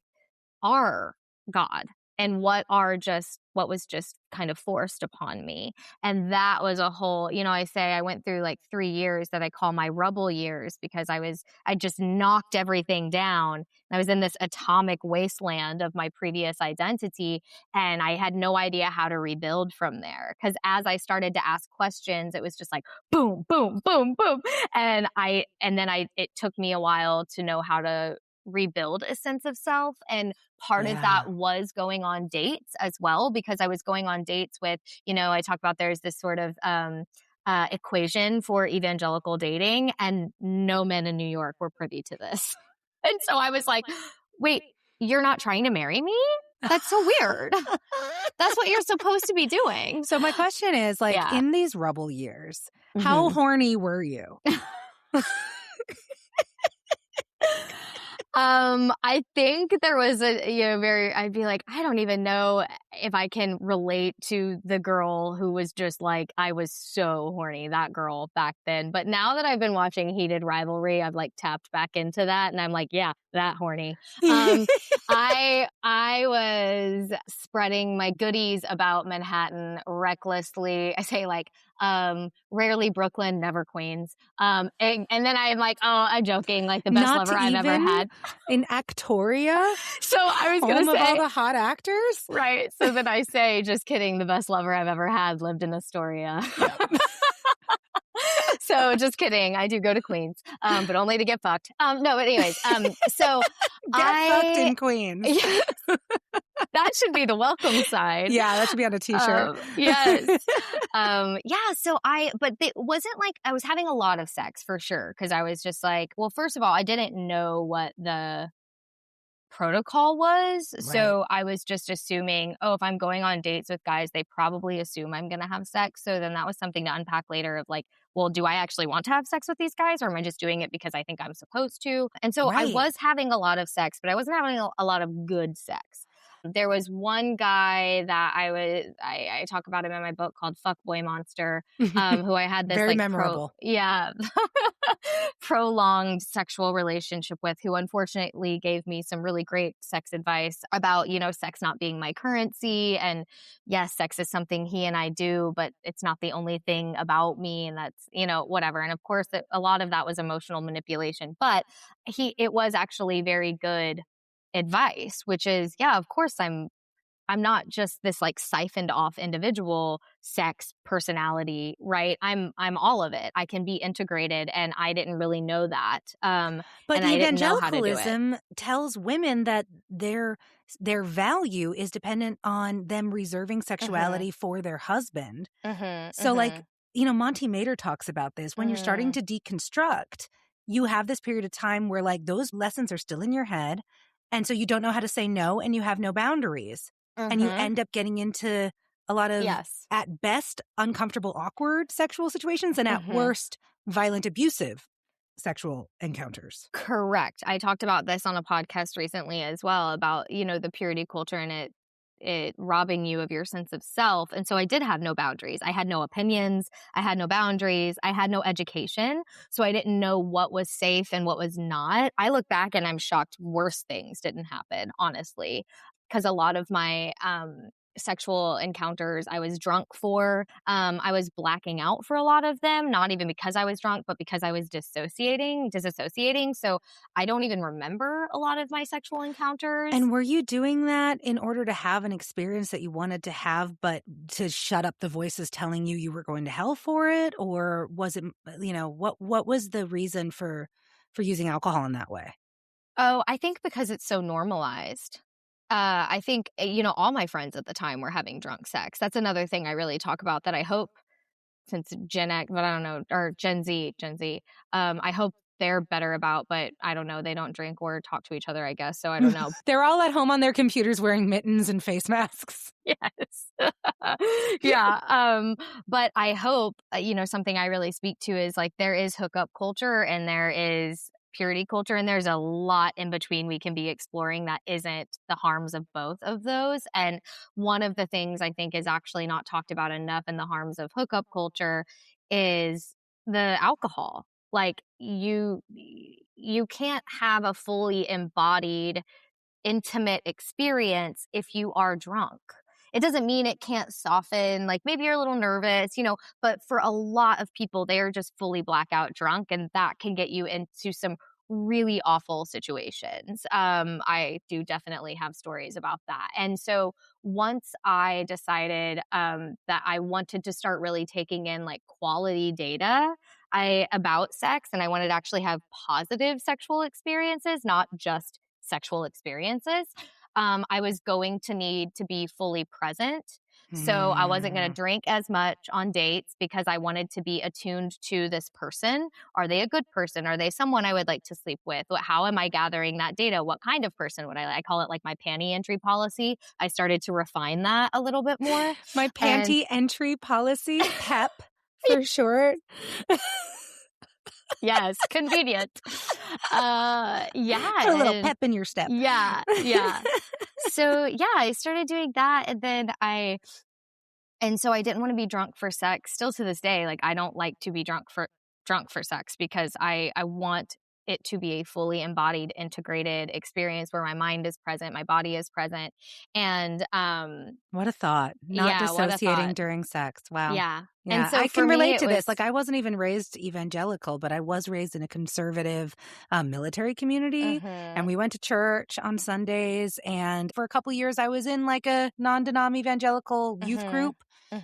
Speaker 3: are God and what was just kind of forced upon me. And that was a whole, I say I went through like 3 years that I call my rubble years because I just knocked everything down. I was in this atomic wasteland of my previous identity and I had no idea how to rebuild from there. Because as I started to ask questions, it was just like boom, boom, boom, boom. It took me a while to know how to rebuild a sense of self. And part of that was going on dates as well, because I was going on dates with, I talk about there's this sort of equation for evangelical dating, and no men in New York were privy to this. And so I was like, wait, you're not trying to marry me? That's so weird. That's what you're supposed to be doing.
Speaker 2: So my question is, in these rubble years, how horny were you?
Speaker 3: I think there was I'd be like, I don't even know if I can relate to the girl who was just like, I was so horny, that girl back then. But now that I've been watching Heated Rivalry, I've like tapped back into that and I'm like, yeah, that horny. I was spreading my goodies about Manhattan recklessly. I say like, rarely Brooklyn, never Queens. And then I'm like, oh, I'm joking, like the best
Speaker 2: Not
Speaker 3: lover I've ever had.
Speaker 2: In Actoria?
Speaker 3: So I was going to
Speaker 2: Home
Speaker 3: say,
Speaker 2: of all the hot actors?
Speaker 3: right. So then I say, just kidding, the best lover I've ever had lived in Astoria. So just kidding. I do go to Queens, but only to get fucked. No, but anyways, so
Speaker 2: Get fucked in Queens.
Speaker 3: That should be the welcome sign.
Speaker 2: Yeah, that should be on a t-shirt.
Speaker 3: Yes. But it wasn't like I was having a lot of sex for sure. Cause I was just like, well, first of all, I didn't know what the protocol was. Right. So I was just assuming, if I'm going on dates with guys, they probably assume I'm going to have sex. So then that was something to unpack later of like, well, do I actually want to have sex with these guys or am I just doing it because I think I'm supposed to? And so I was having a lot of sex, but I wasn't having a lot of good sex. There was one guy that I talk about him in my book called Fuckboy Monster, who I had this
Speaker 2: very memorable.
Speaker 3: Prolonged sexual relationship with, who unfortunately gave me some really great sex advice about, sex not being my currency. And yes, sex is something he and I do, but it's not the only thing about me. And that's, whatever. And of course, a lot of that was emotional manipulation, but it was actually very good advice, which is, of course I'm not just this like siphoned off individual, sex, personality, right? I'm all of it. I can be integrated, and I didn't really know that.
Speaker 2: But evangelicalism tells women that their value is dependent on them reserving sexuality for their husband. So like, Monty Mader talks about this. When you're starting to deconstruct, you have this period of time where like those lessons are still in your head. And so you don't know how to say no, and you have no boundaries. And you end up getting into a lot of, at best, uncomfortable, awkward sexual situations, and at worst, violent, abusive sexual encounters.
Speaker 3: Correct. I talked about this on a podcast recently as well about, the purity culture and it robbing you of your sense of self. And so I did have no boundaries. I had no opinions. I had no boundaries. I had no education. So I didn't know what was safe and what was not. I look back and I'm shocked worse things didn't happen, honestly, because a lot of my sexual encounters I was drunk for. I was blacking out for a lot of them, not even because I was drunk, but because I was disassociating. So I don't even remember a lot of my sexual encounters.
Speaker 2: And were you doing that in order to have an experience that you wanted to have, but to shut up the voices telling you were going to hell for it? Or was it, what was the reason for using alcohol in that way?
Speaker 3: Oh, I think because it's so normalized. I think, all my friends at the time were having drunk sex. That's another thing I really talk about that I hope, since Gen X, but I don't know, or Gen Z, I hope they're better about, but I don't know. They don't drink or talk to each other, I guess. So I don't know.
Speaker 2: They're all at home on their computers wearing mittens and face masks.
Speaker 3: Yes. Yeah. But I hope, something I really speak to is like there is hookup culture and there is purity culture, and there's a lot in between we can be exploring that isn't the harms of both of those. And one of the things I think is actually not talked about enough in the harms of hookup culture is the alcohol. Like you can't have a fully embodied intimate experience if you are drunk. It doesn't mean it can't soften, like maybe you're a little nervous, but for a lot of people, they are just fully blackout drunk, and that can get you into some really awful situations. I do definitely have stories about that. And so once I decided that I wanted to start really taking in like quality data about sex, and I wanted to actually have positive sexual experiences, not just sexual experiences, I was going to need to be fully present. So I wasn't going to drink as much on dates because I wanted to be attuned to this person. Are they a good person? Are they someone I would like to sleep with? How am I gathering that data? What kind of person would I like? I call it like my panty entry policy. I started to refine that a little bit more.
Speaker 2: My panty entry policy, PEP for short.
Speaker 3: Yes, convenient. Yeah.
Speaker 2: Put a little pep in your step.
Speaker 3: Yeah, yeah. So yeah, I started doing that, and so I didn't want to be drunk for sex. Still to this day, like I don't like to be drunk for sex because I want it to be a fully embodied, integrated experience where my mind is present, my body is present, and
Speaker 2: what a thought! Not
Speaker 3: yeah, what a
Speaker 2: dissociating
Speaker 3: thought.
Speaker 2: during sex. Wow.
Speaker 3: Yeah.
Speaker 2: Yeah,
Speaker 3: And so
Speaker 2: I
Speaker 3: for
Speaker 2: can
Speaker 3: me,
Speaker 2: relate
Speaker 3: it
Speaker 2: to this.
Speaker 3: was-
Speaker 2: Like, I wasn't even raised evangelical, but I was raised in a conservative military community, and we went to church on Sundays. And for a couple years, I was in like a non-denom evangelical youth group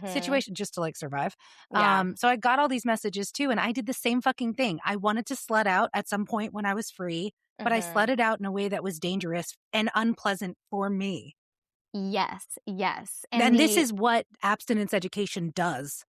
Speaker 2: situation just to like survive.
Speaker 3: Yeah.
Speaker 2: So I got all these messages too, and I did the same fucking thing. I wanted to slut out at some point when I was free, but I slutted out in a way that was dangerous and unpleasant for me.
Speaker 3: Yes, yes.
Speaker 2: And this is what abstinence education does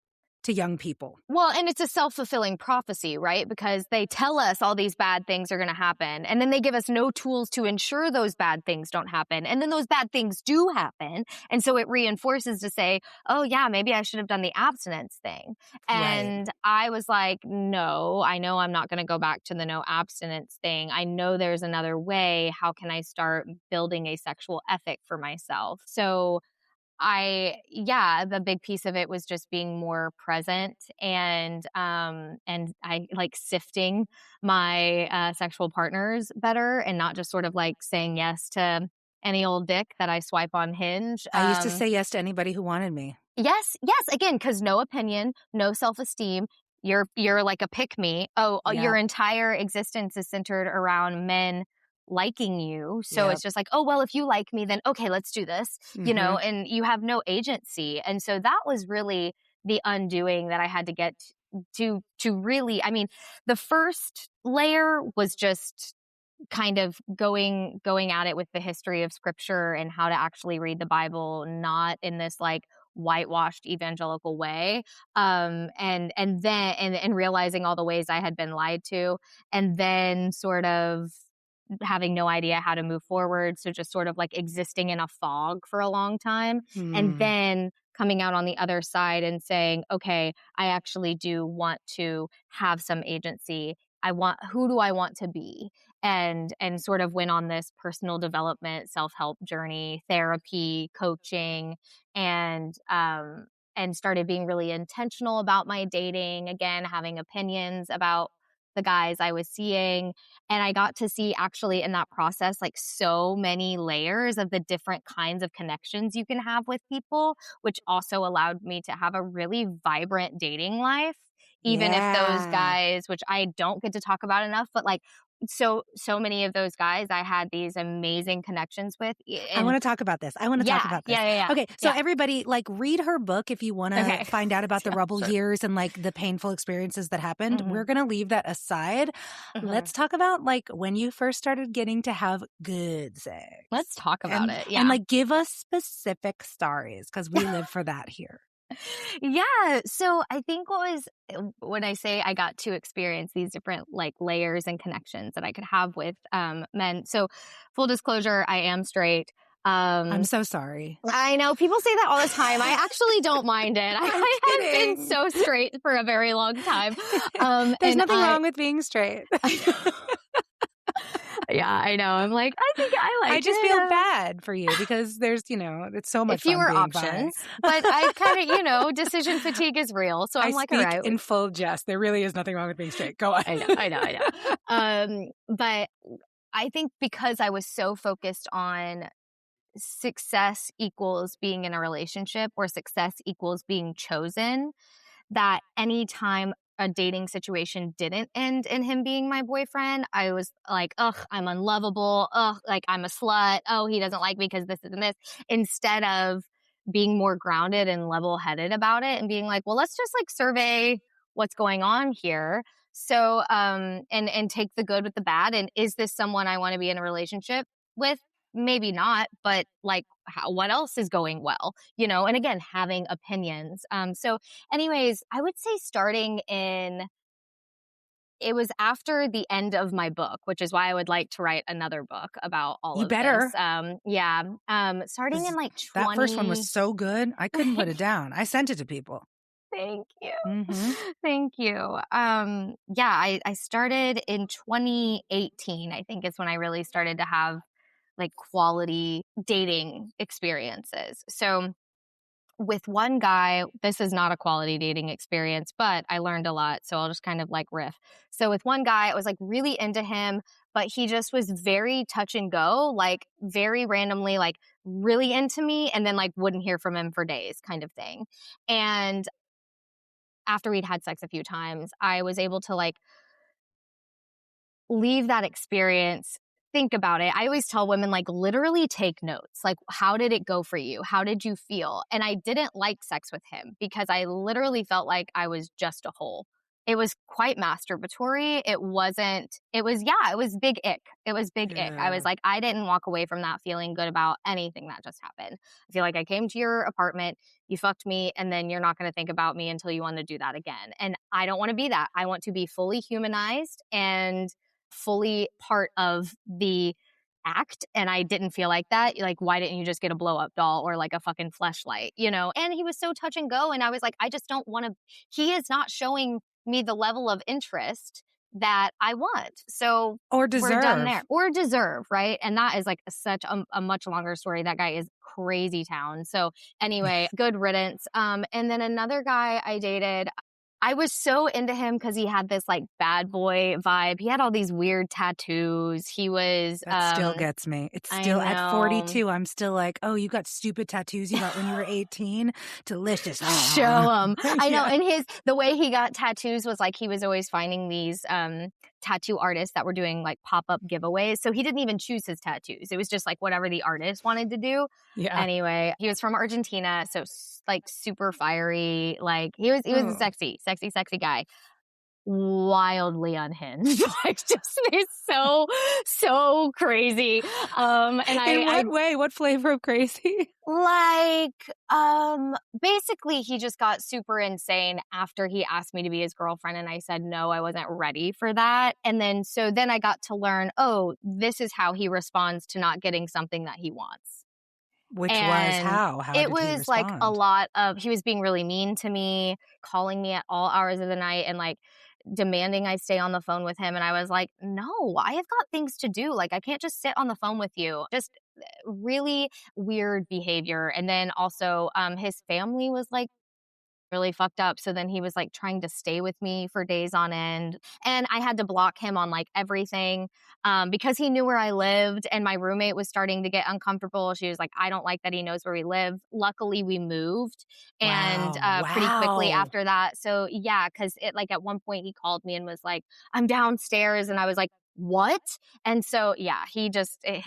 Speaker 2: to young people.
Speaker 3: Well, and it's a self-fulfilling prophecy, right? Because they tell us all these bad things are going to happen, and then they give us no tools to ensure those bad things don't happen. And then those bad things do happen. And so it reinforces to say, oh yeah, maybe I should have done the abstinence thing. And I was like, no, I know I'm not going to go back to the no abstinence thing. I know there's another way. How can I start building a sexual ethic for myself? So the big piece of it was just being more present and I like sifting my sexual partners better and not just sort of like saying yes to any old dick that I swipe on Hinge.
Speaker 2: I used to say yes to anybody who wanted me.
Speaker 3: Yes, again, because no opinion, no self-esteem. You're like a pick me. Your entire existence is centered around men liking you. So it's just like, oh, well, if you like me, then okay, let's do this, and you have no agency. And so that was really the undoing that I had to get to really, I mean, the first layer was just kind of going at it with the history of scripture and how to actually read the Bible, not in this like whitewashed evangelical way, and then realizing all the ways I had been lied to, and then sort of having no idea how to move forward. So just sort of like existing in a fog for a long time, and then coming out on the other side and saying, okay, I actually do want to have some agency. Who do I want to be? And sort of went on this personal development, self-help journey, therapy, coaching, and started being really intentional about my dating, again, having opinions about the guys I was seeing. And I got to see actually in that process, like so many layers of the different kinds of connections you can have with people, which also allowed me to have a really vibrant dating life. Even if those guys, which I don't get to talk about enough, but like so many of those guys I had these amazing connections with.
Speaker 2: I want to talk about this. Okay, so
Speaker 3: Yeah.
Speaker 2: everybody, like, read her book if you want to
Speaker 3: Okay.
Speaker 2: find out about the
Speaker 3: Yeah,
Speaker 2: rebel
Speaker 3: sure.
Speaker 2: years and like the painful experiences that happened.
Speaker 3: Mhm.
Speaker 2: We're going to leave that aside. Let's talk about like when you first started getting to have good sex.
Speaker 3: Let's talk about it. Yeah.
Speaker 2: And like give us specific stories because we live for that here.
Speaker 3: Yeah. So I think when I say I got to experience these different like layers and connections that I could have with men. So full disclosure, I am straight.
Speaker 2: I'm so sorry.
Speaker 3: I know people say that all the time. I actually don't mind it. I have been so straight for a very long time.
Speaker 2: There's nothing wrong with being straight.
Speaker 3: Yeah, I know. I'm like, I think I like it.
Speaker 2: I just feel bad for you because there's, it's so much
Speaker 3: fewer
Speaker 2: fun being
Speaker 3: options. But I kind of, decision fatigue is real. So I'm like, all right.
Speaker 2: In full jest. There really is nothing wrong with being straight. Go on.
Speaker 3: I know. But I think because I was so focused on success equals being in a relationship or success equals being chosen, that anytime a dating situation didn't end in him being my boyfriend, I was like, ugh, I'm unlovable. Ugh, like I'm a slut. Oh, he doesn't like me because this and this. Instead of being more grounded and level-headed about it and being like, well, let's just like survey what's going on here. So, and take the good with the bad. And is this someone I want to be in a relationship with? Maybe not, but like what else is going well, and again, having opinions. So anyways, I would say it was after the end of my book, which is why I would like to write another book about all
Speaker 2: you
Speaker 3: of
Speaker 2: better.
Speaker 3: this. Starting in like 20.
Speaker 2: That first one was so good. I couldn't put it down. I sent it to people.
Speaker 3: Thank you.
Speaker 2: Mm-hmm.
Speaker 3: Thank you. I started in 2018, I think is when I really started to have like quality dating experiences. So with one guy, this is not a quality dating experience, but I learned a lot. So I'll just kind of like riff. So with one guy, I was like really into him, but he just was very touch and go, like very randomly, like really into me and then like wouldn't hear from him for days kind of thing. And after we'd had sex a few times, I was able to like leave that experience, think about it. I always tell women, like, literally take notes. Like, how did it go for you? How did you feel? And I didn't like sex with him because I literally felt like I was just a hole. It was quite masturbatory. It was big ick. It was big ick. I was like, I didn't walk away from that feeling good about anything that just happened. I feel like I came to your apartment, you fucked me, and then you're not going to think about me until you want to do that again. And I don't want to be that. I want to be fully humanized and fully part of the act. And I didn't feel like that. Like, why didn't you just get a blow up doll or like a fucking fleshlight, And he was so touch and go. And I was like, I just don't want to, he is not showing me the level of interest that I want. So
Speaker 2: or deserve.
Speaker 3: We're done there. Or deserve, right? And that is like such a much longer story. That guy is crazy town. So anyway, good riddance. And then another guy I dated, I was so into him because he had this like bad boy vibe. He had all these weird tattoos. He was
Speaker 2: that still gets me. It's still at 42. I'm still like, oh, you got stupid tattoos you got when you were 18. Delicious.
Speaker 3: Show him. I know. And the way he got tattoos was like he was always finding these tattoo artists that were doing like pop-up giveaways. So he didn't even choose his tattoos. It was just like whatever the artist wanted to do. Yeah. Anyway, he was from Argentina, so like super fiery. Like he was a sexy guy. Wildly unhinged. Like just is so crazy. And
Speaker 2: in what way? What flavor of crazy?
Speaker 3: Like, basically he just got super insane after he asked me to be his girlfriend. And I said, no, I wasn't ready for that. And then I got to learn, oh, this is how he responds to not getting something that he wants.
Speaker 2: Which was how? How
Speaker 3: it was like a lot of, he was being really mean to me, calling me at all hours of the night and like demanding I stay on the phone with him. And I was like, no, I have got things to do. Like, I can't just sit on the phone with you. Just really weird behavior. And then also his family was like really fucked up. So then he was like trying to stay with me for days on end. And I had to block him on like everything because he knew where I lived. And my roommate was starting to get uncomfortable. She was like, I don't like that he knows where we live. Luckily, we moved and pretty quickly after that. So yeah, because it like at one point he called me and was like, I'm downstairs. And I was like, what? And so, yeah,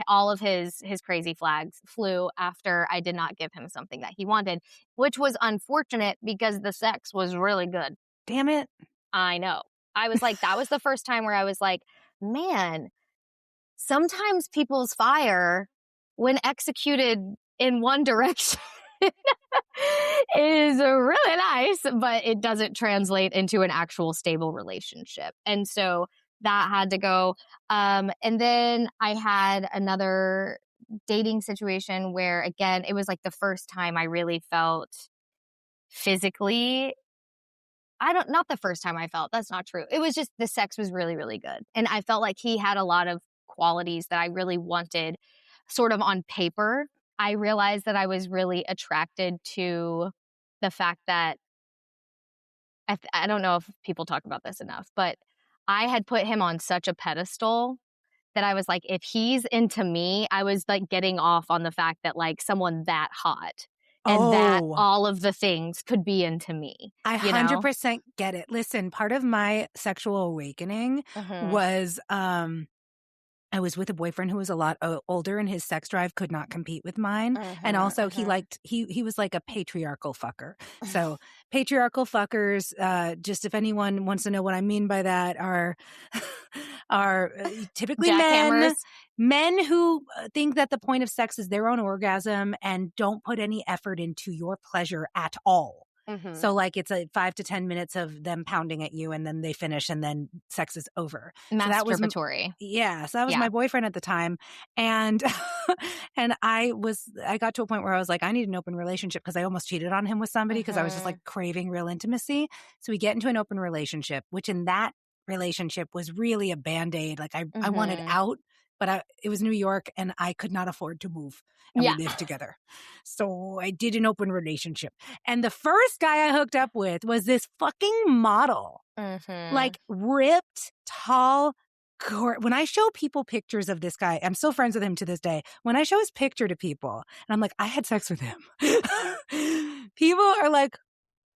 Speaker 3: all of his crazy flags flew after I did not give him something that he wanted, which was unfortunate because the sex was really good.
Speaker 2: Damn it.
Speaker 3: I know. I was like, that was the first time where I was like, man, sometimes people's fire, when executed in one direction, is really nice, but it doesn't translate into an actual stable relationship. And so that had to go. And then I had another dating situation where, again, it was like the first time I really felt physically. Not the first time I felt, that's not true. It was just the sex was really, really good. And I felt like he had a lot of qualities that I really wanted sort of on paper. I realized that I was really attracted to the fact that I don't know if people talk about this enough, but I had put him on such a pedestal that I was like, if he's into me, I was like getting off on the fact that like someone that hot and that all of the things could be into me.
Speaker 2: I 100% get it. Listen, part of my sexual awakening was I was with a boyfriend who was a lot older, and his sex drive could not compete with mine. And also he was like a patriarchal fucker. So patriarchal fuckers, just if anyone wants to know what I mean by that, are typically men who think that the point of sex is their own orgasm and don't put any effort into your pleasure at all. So like it's a 5 to 10 minutes of them pounding at you and then they finish and then sex is over.
Speaker 3: Masturbatory.
Speaker 2: So that was my boyfriend at the time. And and I got to a point where I was like, I need an open relationship because I almost cheated on him with somebody because I was just like craving real intimacy. So we get into an open relationship, which in that relationship was really a Band-Aid. Like I wanted out. But it was New York and I could not afford to move and we lived together. So I did an open relationship. And the first guy I hooked up with was this fucking model. Like ripped, tall. When I show people pictures of this guy, I'm still friends with him to this day. When I show his picture to people and I'm like, I had sex with him. People are like,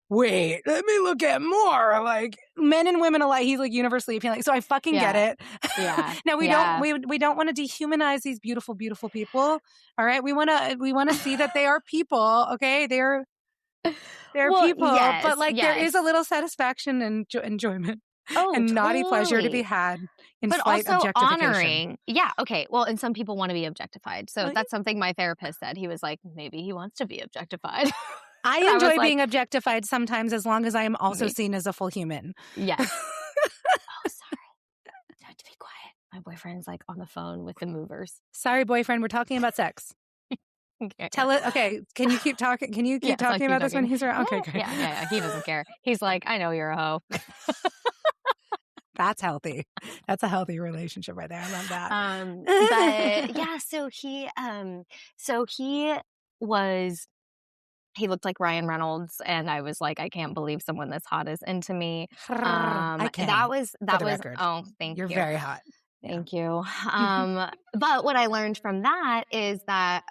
Speaker 2: wait, let me look at more. Like men and women alike, he's like universally appealing. So I fucking get it.
Speaker 3: Yeah.
Speaker 2: Now we don't want to dehumanize these beautiful, beautiful people. All right. We want to see that they are people. Okay. They're people, but like there is a little satisfaction and enjoyment and naughty pleasure to be had in slight
Speaker 3: also
Speaker 2: objectification.
Speaker 3: Honoring. Yeah. Okay. Well, and some people want to be objectified. So that's something my therapist said. He was like, maybe he wants to be objectified.
Speaker 2: I enjoy being objectified sometimes as long as I am also seen as a full human.
Speaker 3: Yes. Oh, sorry. I have to be quiet. My boyfriend's like on the phone with the movers.
Speaker 2: Sorry, boyfriend. We're talking about sex.
Speaker 3: Okay.
Speaker 2: Tell it. Okay. Can you keep talking? Can you keep talking about this when he's around? Okay, great.
Speaker 3: Yeah. He doesn't care. He's like, I know you're a hoe.
Speaker 2: That's healthy. That's a healthy relationship right there. I love that.
Speaker 3: But yeah, he looked like Ryan Reynolds, and I was like, I can't believe someone this hot is into me.
Speaker 2: I can.
Speaker 3: That was.
Speaker 2: Record.
Speaker 3: Oh, thank you.
Speaker 2: You're very hot.
Speaker 3: Thank you. But what I learned from that is that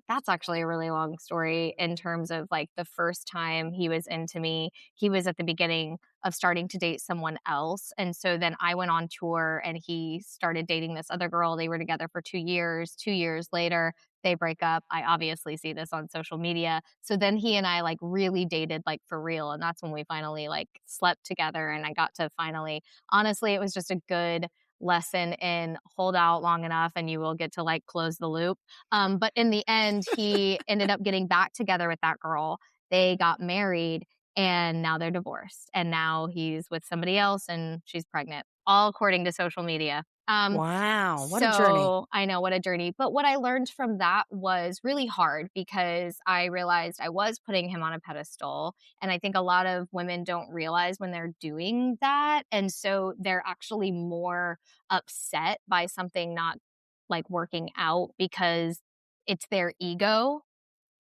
Speaker 3: that's actually a really long story in terms of like the first time he was into me. He was at the beginning of starting to date someone else. And so then I went on tour and he started dating this other girl. They were together for 2 years. 2 years later, they break up. I obviously see this on social media. So then he and I like really dated like for real. And that's when we finally like slept together and I got to finally, honestly, it was just a good lesson in hold out long enough and you will get to like close the loop. But in the end, he ended up getting back together with that girl. They got married and now they're divorced. And now he's with somebody else and she's pregnant, all according to social media.
Speaker 2: Wow. What a journey.
Speaker 3: I know, what a journey. But what I learned from that was really hard because I realized I was putting him on a pedestal. And I think a lot of women don't realize when they're doing that. And so they're actually more upset by something not like working out because it's their ego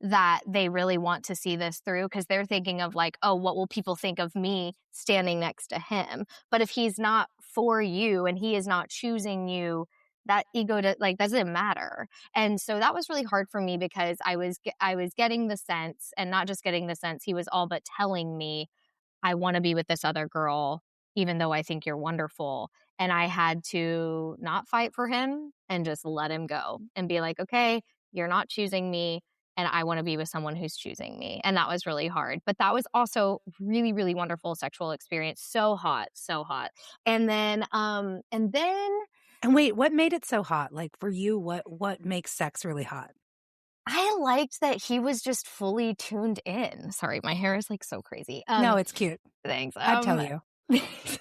Speaker 3: that they really want to see this through because they're thinking of like, oh, what will people think of me standing next to him? But if he's not for you and he is not choosing you, that ego doesn't matter. And so that was really hard for me because I was getting the sense, and not just getting the sense, he was all but telling me, I want to be with this other girl. even though I think you're wonderful. And I had to not fight for him and just let him go and be like, okay, you're not choosing me. And I want to be with someone who's choosing me. And that was really hard. But that was also really, really wonderful sexual experience. So hot, so hot. And then,
Speaker 2: And wait, what made it so hot? Like for you, what makes sex really hot?
Speaker 3: I liked that he was just fully tuned in. Sorry, my hair is like so crazy.
Speaker 2: No, it's cute.
Speaker 3: Thanks.
Speaker 2: I'd tell you.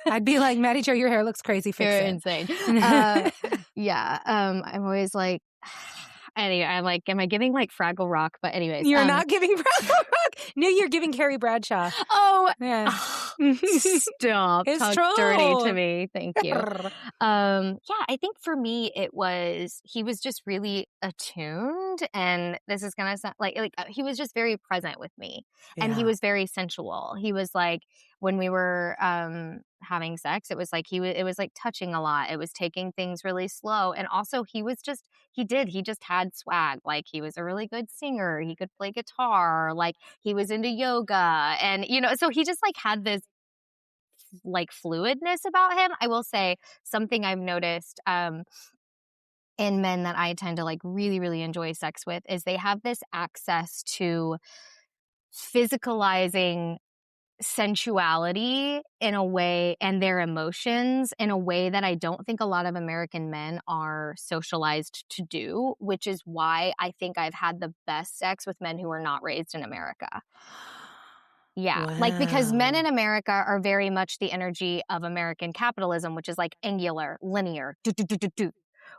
Speaker 2: I'd be like, Mattie Jo, your hair looks crazy. Fix
Speaker 3: You're
Speaker 2: it.
Speaker 3: insane. Yeah. I'm always like, anyway, I'm like, am I giving like Fraggle Rock? But anyways.
Speaker 2: You're not giving Fraggle Rock. No, you're giving Carrie Bradshaw.
Speaker 3: Oh,
Speaker 2: yeah.
Speaker 3: Stop.
Speaker 2: It's
Speaker 3: Talk
Speaker 2: true.
Speaker 3: dirty to me. Thank you. Yeah, I think for me, he was just really attuned, and this is going to sound like he was just very present with me, and he was very sensual. He was like, when we were having sex, it was like it was like touching a lot. It was taking things really slow. And also he just had swag. Like he was a really good singer. He could play guitar. Like he was into yoga. And, so he just like had this like fluidness about him. I will say something I've noticed in men that I tend to like really, really enjoy sex with is they have this access to physicalizing sensuality in a way, and their emotions in a way that I don't think a lot of American men are socialized to do, which is why I think I've had the best sex with men who are not raised in America. Yeah.
Speaker 2: Wow.
Speaker 3: Like, because men in America are very much the energy of American capitalism, which is like angular, linear, do.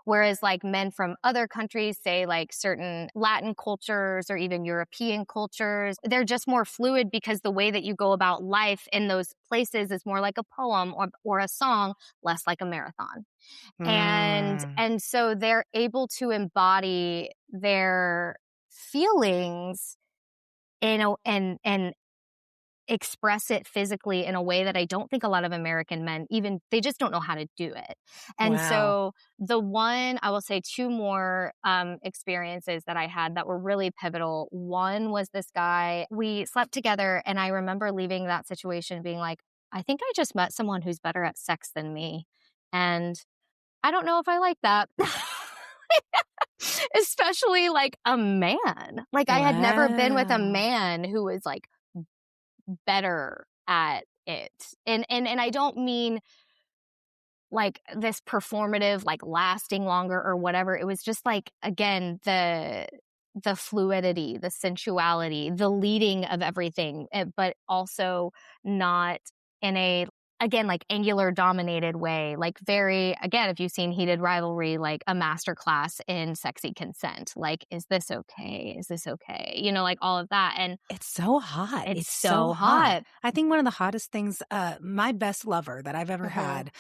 Speaker 3: Whereas like men from other countries, say like certain Latin cultures or even European cultures, they're just more fluid because the way that you go about life in those places is more like a poem or a song, less like a marathon. And so they're able to embody their feelings and express it physically in a way that I don't think a lot of American men they just don't know how to do it. And so I will say two more experiences that I had that were really pivotal. One was this guy, we slept together, and I remember leaving that situation being like, I think I just met someone who's better at sex than me. And I don't know if I like that. Especially like a man. Like I had never been with a man who was like better at it. And I don't mean like this performative, like lasting longer or whatever. It was just like, again, the fluidity, the sensuality, the leading of everything, but also not in a, again, like angular dominated way, like very, again, if you've seen Heated Rivalry, like a masterclass in sexy consent, like, is this okay? Is this okay? Like all of that. And
Speaker 2: it's so hot.
Speaker 3: It's so hot.
Speaker 2: I think one of the hottest things, my best lover that I've ever had,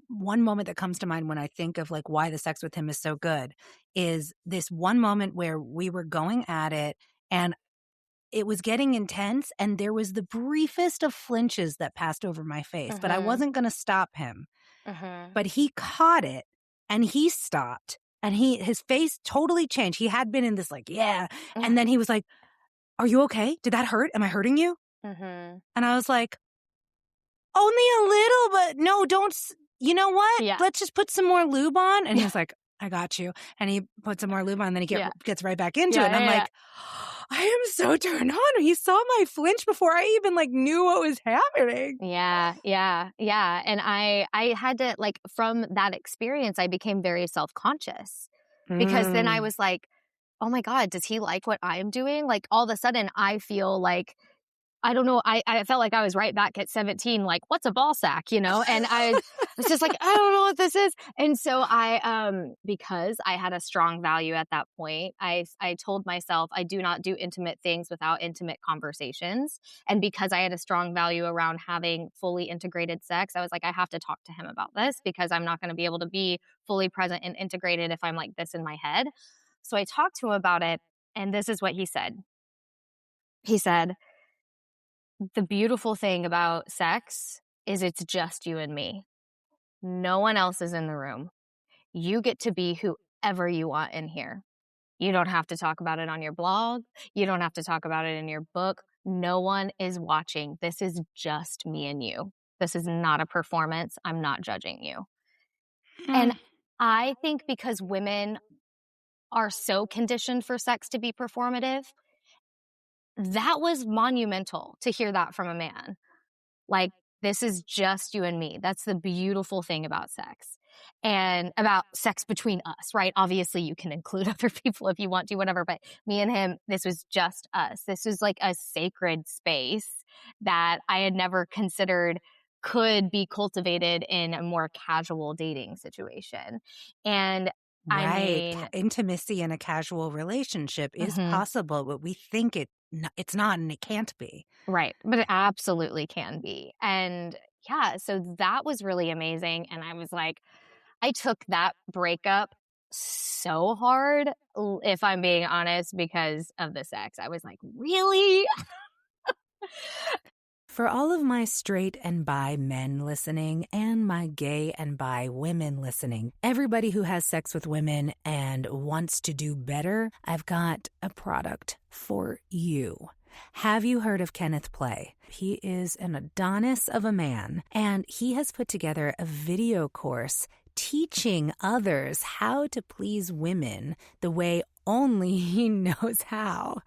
Speaker 2: one moment that comes to mind when I think of like why the sex with him is so good is this one moment where we were going at it and it was getting intense, and there was the briefest of flinches that passed over my face, but I wasn't going to stop him. But he caught it, and he stopped, and his face totally changed. He had been in this like, yeah, and then he was like, are you okay? Did that hurt? Am I hurting you? And I was like, only a little, but no, don't. You know what?
Speaker 3: Yeah.
Speaker 2: Let's just put some more lube on. And he was like, I got you. And he put some more lube on, and then he gets right back into it. And I'm like, I am so turned on. He saw my flinch before I even like knew what was happening.
Speaker 3: Yeah. And I had to, like, from that experience, I became very self-conscious because then I was like, oh my God, does he like what I'm doing? Like all of a sudden I feel like, I don't know. I felt like I was right back at 17, like, what's a ball sack, And I was just like, I don't know what this is. And so because I had a strong value at that point, I told myself I do not do intimate things without intimate conversations. And because I had a strong value around having fully integrated sex, I was like, I have to talk to him about this because I'm not going to be able to be fully present and integrated if I'm like this in my head. So I talked to him about it. And this is what he said. He said, the beautiful thing about sex is it's just you and me. No one else is in the room. You get to be whoever you want in here. You don't have to talk about it on your blog. You don't have to talk about it in your book. No one is watching. This is just me and you. This is not a performance. I'm not judging you.
Speaker 2: Mm.
Speaker 3: And I think because women are so conditioned for sex to be performative, that was monumental to hear that from a man. Like, this is just you and me. That's the beautiful thing about sex and about sex between us, right? Obviously, you can include other people if you want to, whatever. But me and him, this was just us. This was like a sacred space that I had never considered could be cultivated in a more casual dating situation. And I
Speaker 2: Right.
Speaker 3: mean,
Speaker 2: Intimacy in a casual relationship is
Speaker 3: mhm.
Speaker 2: possible, but we think it's not and it can't be.
Speaker 3: Right. But it absolutely can be. And yeah, so that was really amazing. And I was like, I took that breakup so hard, if I'm being honest, because of the sex. I was like, really?
Speaker 2: For all of my straight and bi men listening and my gay and bi women listening, everybody who has sex with women and wants to do better, I've got a product for you. Have you heard of Kenneth Play? He is an Adonis of a man, and he has put together a video course teaching others how to please women the way only he knows how.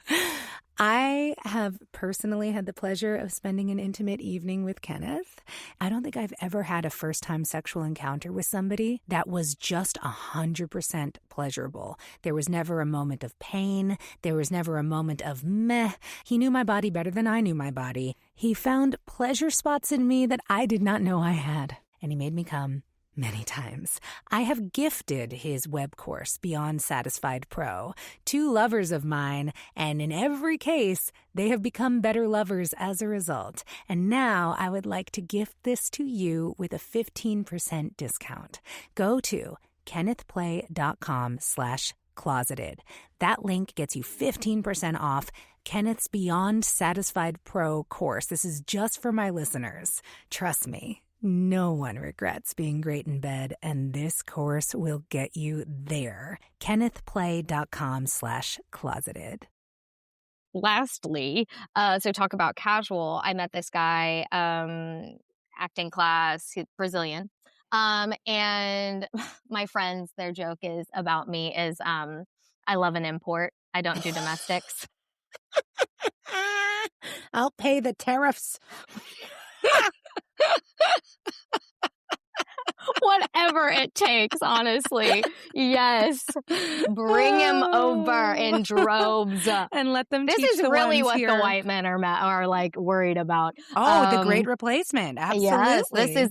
Speaker 2: I have personally had the pleasure of spending an intimate evening with Kenneth. I don't think I've ever had a first-time sexual encounter with somebody that was just 100% pleasurable. There was never a moment of pain. There was never a moment of meh. He knew my body better than I knew my body. He found pleasure spots in me that I did not know I had, and he made me come many times. I have gifted his web course, Beyond Satisfied Pro, to lovers of mine, and in every case, they have become better lovers as a result. And now I would like to gift this to you with a 15% discount. Go to kennethplay.com/closeted. That link gets you 15% off Kenneth's Beyond Satisfied Pro course. This is just for my listeners. Trust me. No one regrets being great in bed, and this course will get you there. kennethplay.com/closeted.
Speaker 3: Lastly, so talk about casual. I met this guy, acting class, he's Brazilian. And my friends, their joke is about me is, I love an import. I don't do domestics.
Speaker 2: I'll pay the tariffs.
Speaker 3: Whatever it takes, honestly. Yes. Bring him over in droves.
Speaker 2: And let them
Speaker 3: This
Speaker 2: teach
Speaker 3: is
Speaker 2: the
Speaker 3: really
Speaker 2: ones
Speaker 3: what
Speaker 2: here.
Speaker 3: the white men are like worried about.
Speaker 2: Oh, the great replacement. Absolutely.
Speaker 3: Yes,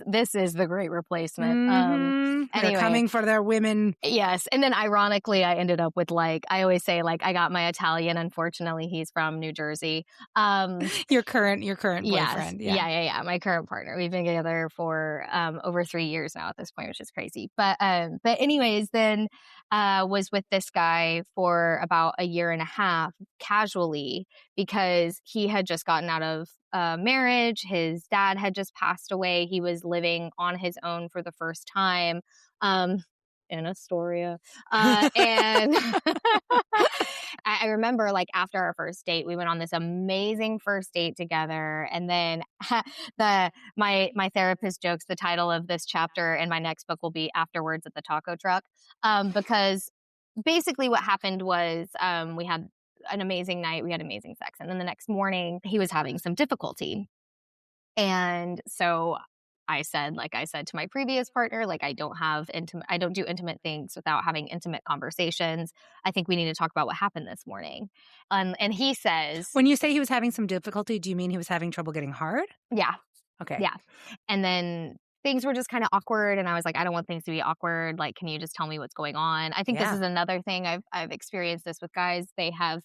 Speaker 3: this is the great replacement.
Speaker 2: They're
Speaker 3: Anyway.
Speaker 2: coming for their women.
Speaker 3: Yes. And then ironically, I ended up with I always say I got my Italian. Unfortunately, he's from New Jersey.
Speaker 2: Your current boyfriend.
Speaker 3: Yes. Yeah. My current partner. We've been together for over 3 years now at this point, which is crazy. But anyways, then was with this guy for about a year and a half casually because he had just gotten out of marriage. His dad had just passed away. He was living on his own for the first time. In Astoria. And I remember after our first date, we went on this amazing first date together. And then my therapist jokes the title of this chapter in my next book will be Afterwards at the Taco Truck. Because basically what happened was we had an amazing night. We had amazing sex. And then the next morning he was having some difficulty. And so I said to my previous partner, I don't do intimate things without having intimate conversations. I think we need to talk about what happened this morning. And he says,
Speaker 2: when you say he was having some difficulty, do you mean he was having trouble getting hard?
Speaker 3: Yeah.
Speaker 2: Okay.
Speaker 3: Yeah. And then things were just kind of awkward. And I was like, I don't want things to be awkward. Can you just tell me what's going on? I think this is another thing I've experienced this with guys. They have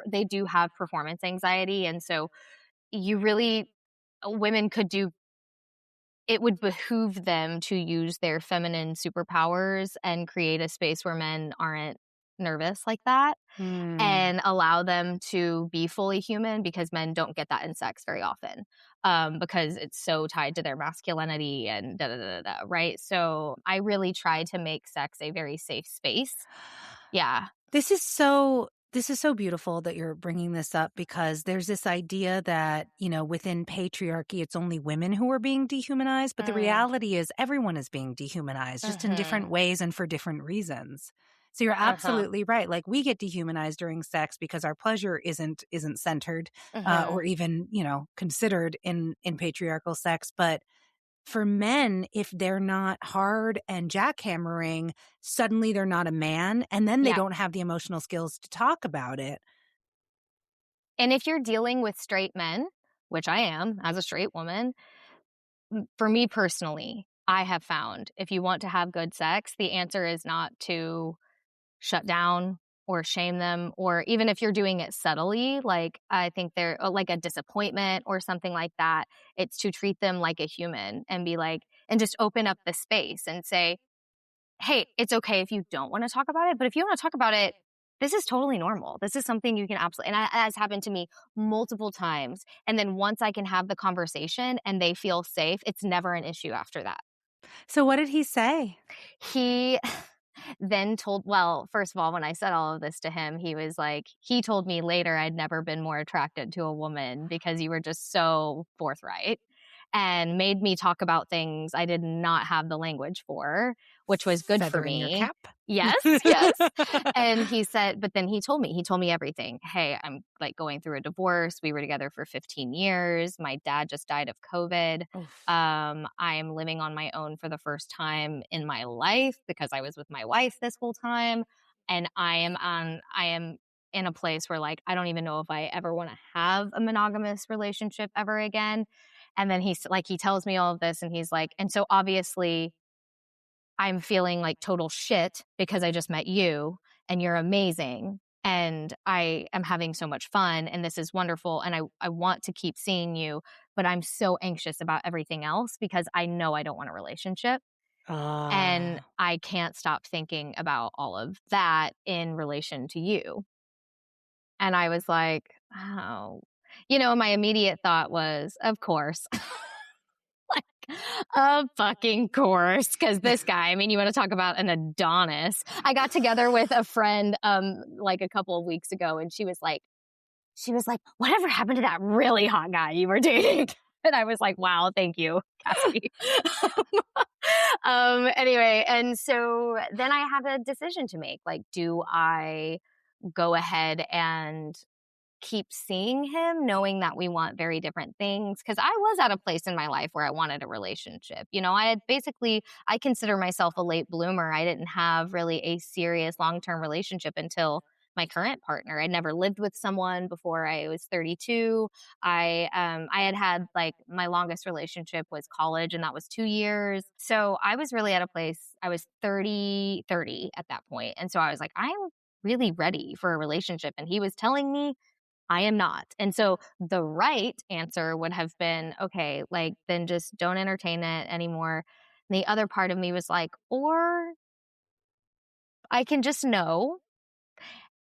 Speaker 3: they do have performance anxiety. And so women it would behoove them to use their feminine superpowers and create a space where men aren't nervous like that and allow them to be fully human because men don't get that in sex very often because it's so tied to their masculinity and right? So I really try to make sex a very safe space. Yeah.
Speaker 2: This is so This is so beautiful that you're bringing this up, because there's this idea that, within patriarchy, it's only women who are being dehumanized. But the reality is everyone is being dehumanized, just in different ways and for different reasons. So you're absolutely right. Like, we get dehumanized during sex because our pleasure isn't centered or even, considered in patriarchal sex. But for men, if they're not hard and jackhammering, suddenly they're not a man, and then they
Speaker 3: Yeah.
Speaker 2: don't have the emotional skills to talk about it.
Speaker 3: And if you're dealing with straight men, which I am as a straight woman, for me personally, I have found if you want to have good sex, the answer is not to shut down or shame them, or even if you're doing it subtly, like I think they're like a disappointment or something like that, it's to treat them like a human and be like, and just open up the space and say, hey, it's okay if you don't want to talk about it, but if you want to talk about it, this is totally normal. This is something you can absolutely, and has happened to me multiple times. And then once I can have the conversation and they feel safe, it's never an issue after that.
Speaker 2: So what did he say?
Speaker 3: He then well, first of all, when I said all of this to him, he was like, he told me later I'd never been more attracted to a woman because you were just so forthright, and made me talk about things I did not have the language for, which was good for
Speaker 2: Feathering
Speaker 3: me.
Speaker 2: your cap?
Speaker 3: Yes, yes. And he said, but then he told me everything. Hey, I'm like going through a divorce. We were together for 15 years. My dad just died of COVID.
Speaker 2: Oof.
Speaker 3: I am living on my own for the first time in my life because I was with my wife this whole time. And I am in a place where like, I don't even know if I ever want to have a monogamous relationship ever again. And then he tells me all of this, and he's like, and so obviously I'm feeling like total shit because I just met you and you're amazing and I am having so much fun and this is wonderful and I want to keep seeing you, but I'm so anxious about everything else because I know I don't want a relationship. And I can't stop thinking about all of that in relation to you. And I was like, oh, my immediate thought was, of course. Of fucking course, because this guy, I mean, you want to talk about an Adonis. I got together with a friend like a couple of weeks ago, and she was like, whatever happened to that really hot guy you were dating? And I was like, wow, thank you, Cassie. Anyway, and so then I had a decision to make. Like, do I go ahead and keep seeing him, knowing that we want very different things? Because I was at a place in my life where I wanted a relationship. I consider myself a late bloomer. I didn't have really a serious long-term relationship until my current partner. I'd never lived with someone before I was 32. I had like my longest relationship was college, and that was 2 years. So I was really at a place, I was 30 at that point. And so I was like, I'm really ready for a relationship. And he was telling me I am not. And so the right answer would have been, okay, like then just don't entertain it anymore. And the other part of me was like, or I can just know,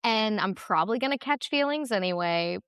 Speaker 3: and I'm probably going to catch feelings anyway,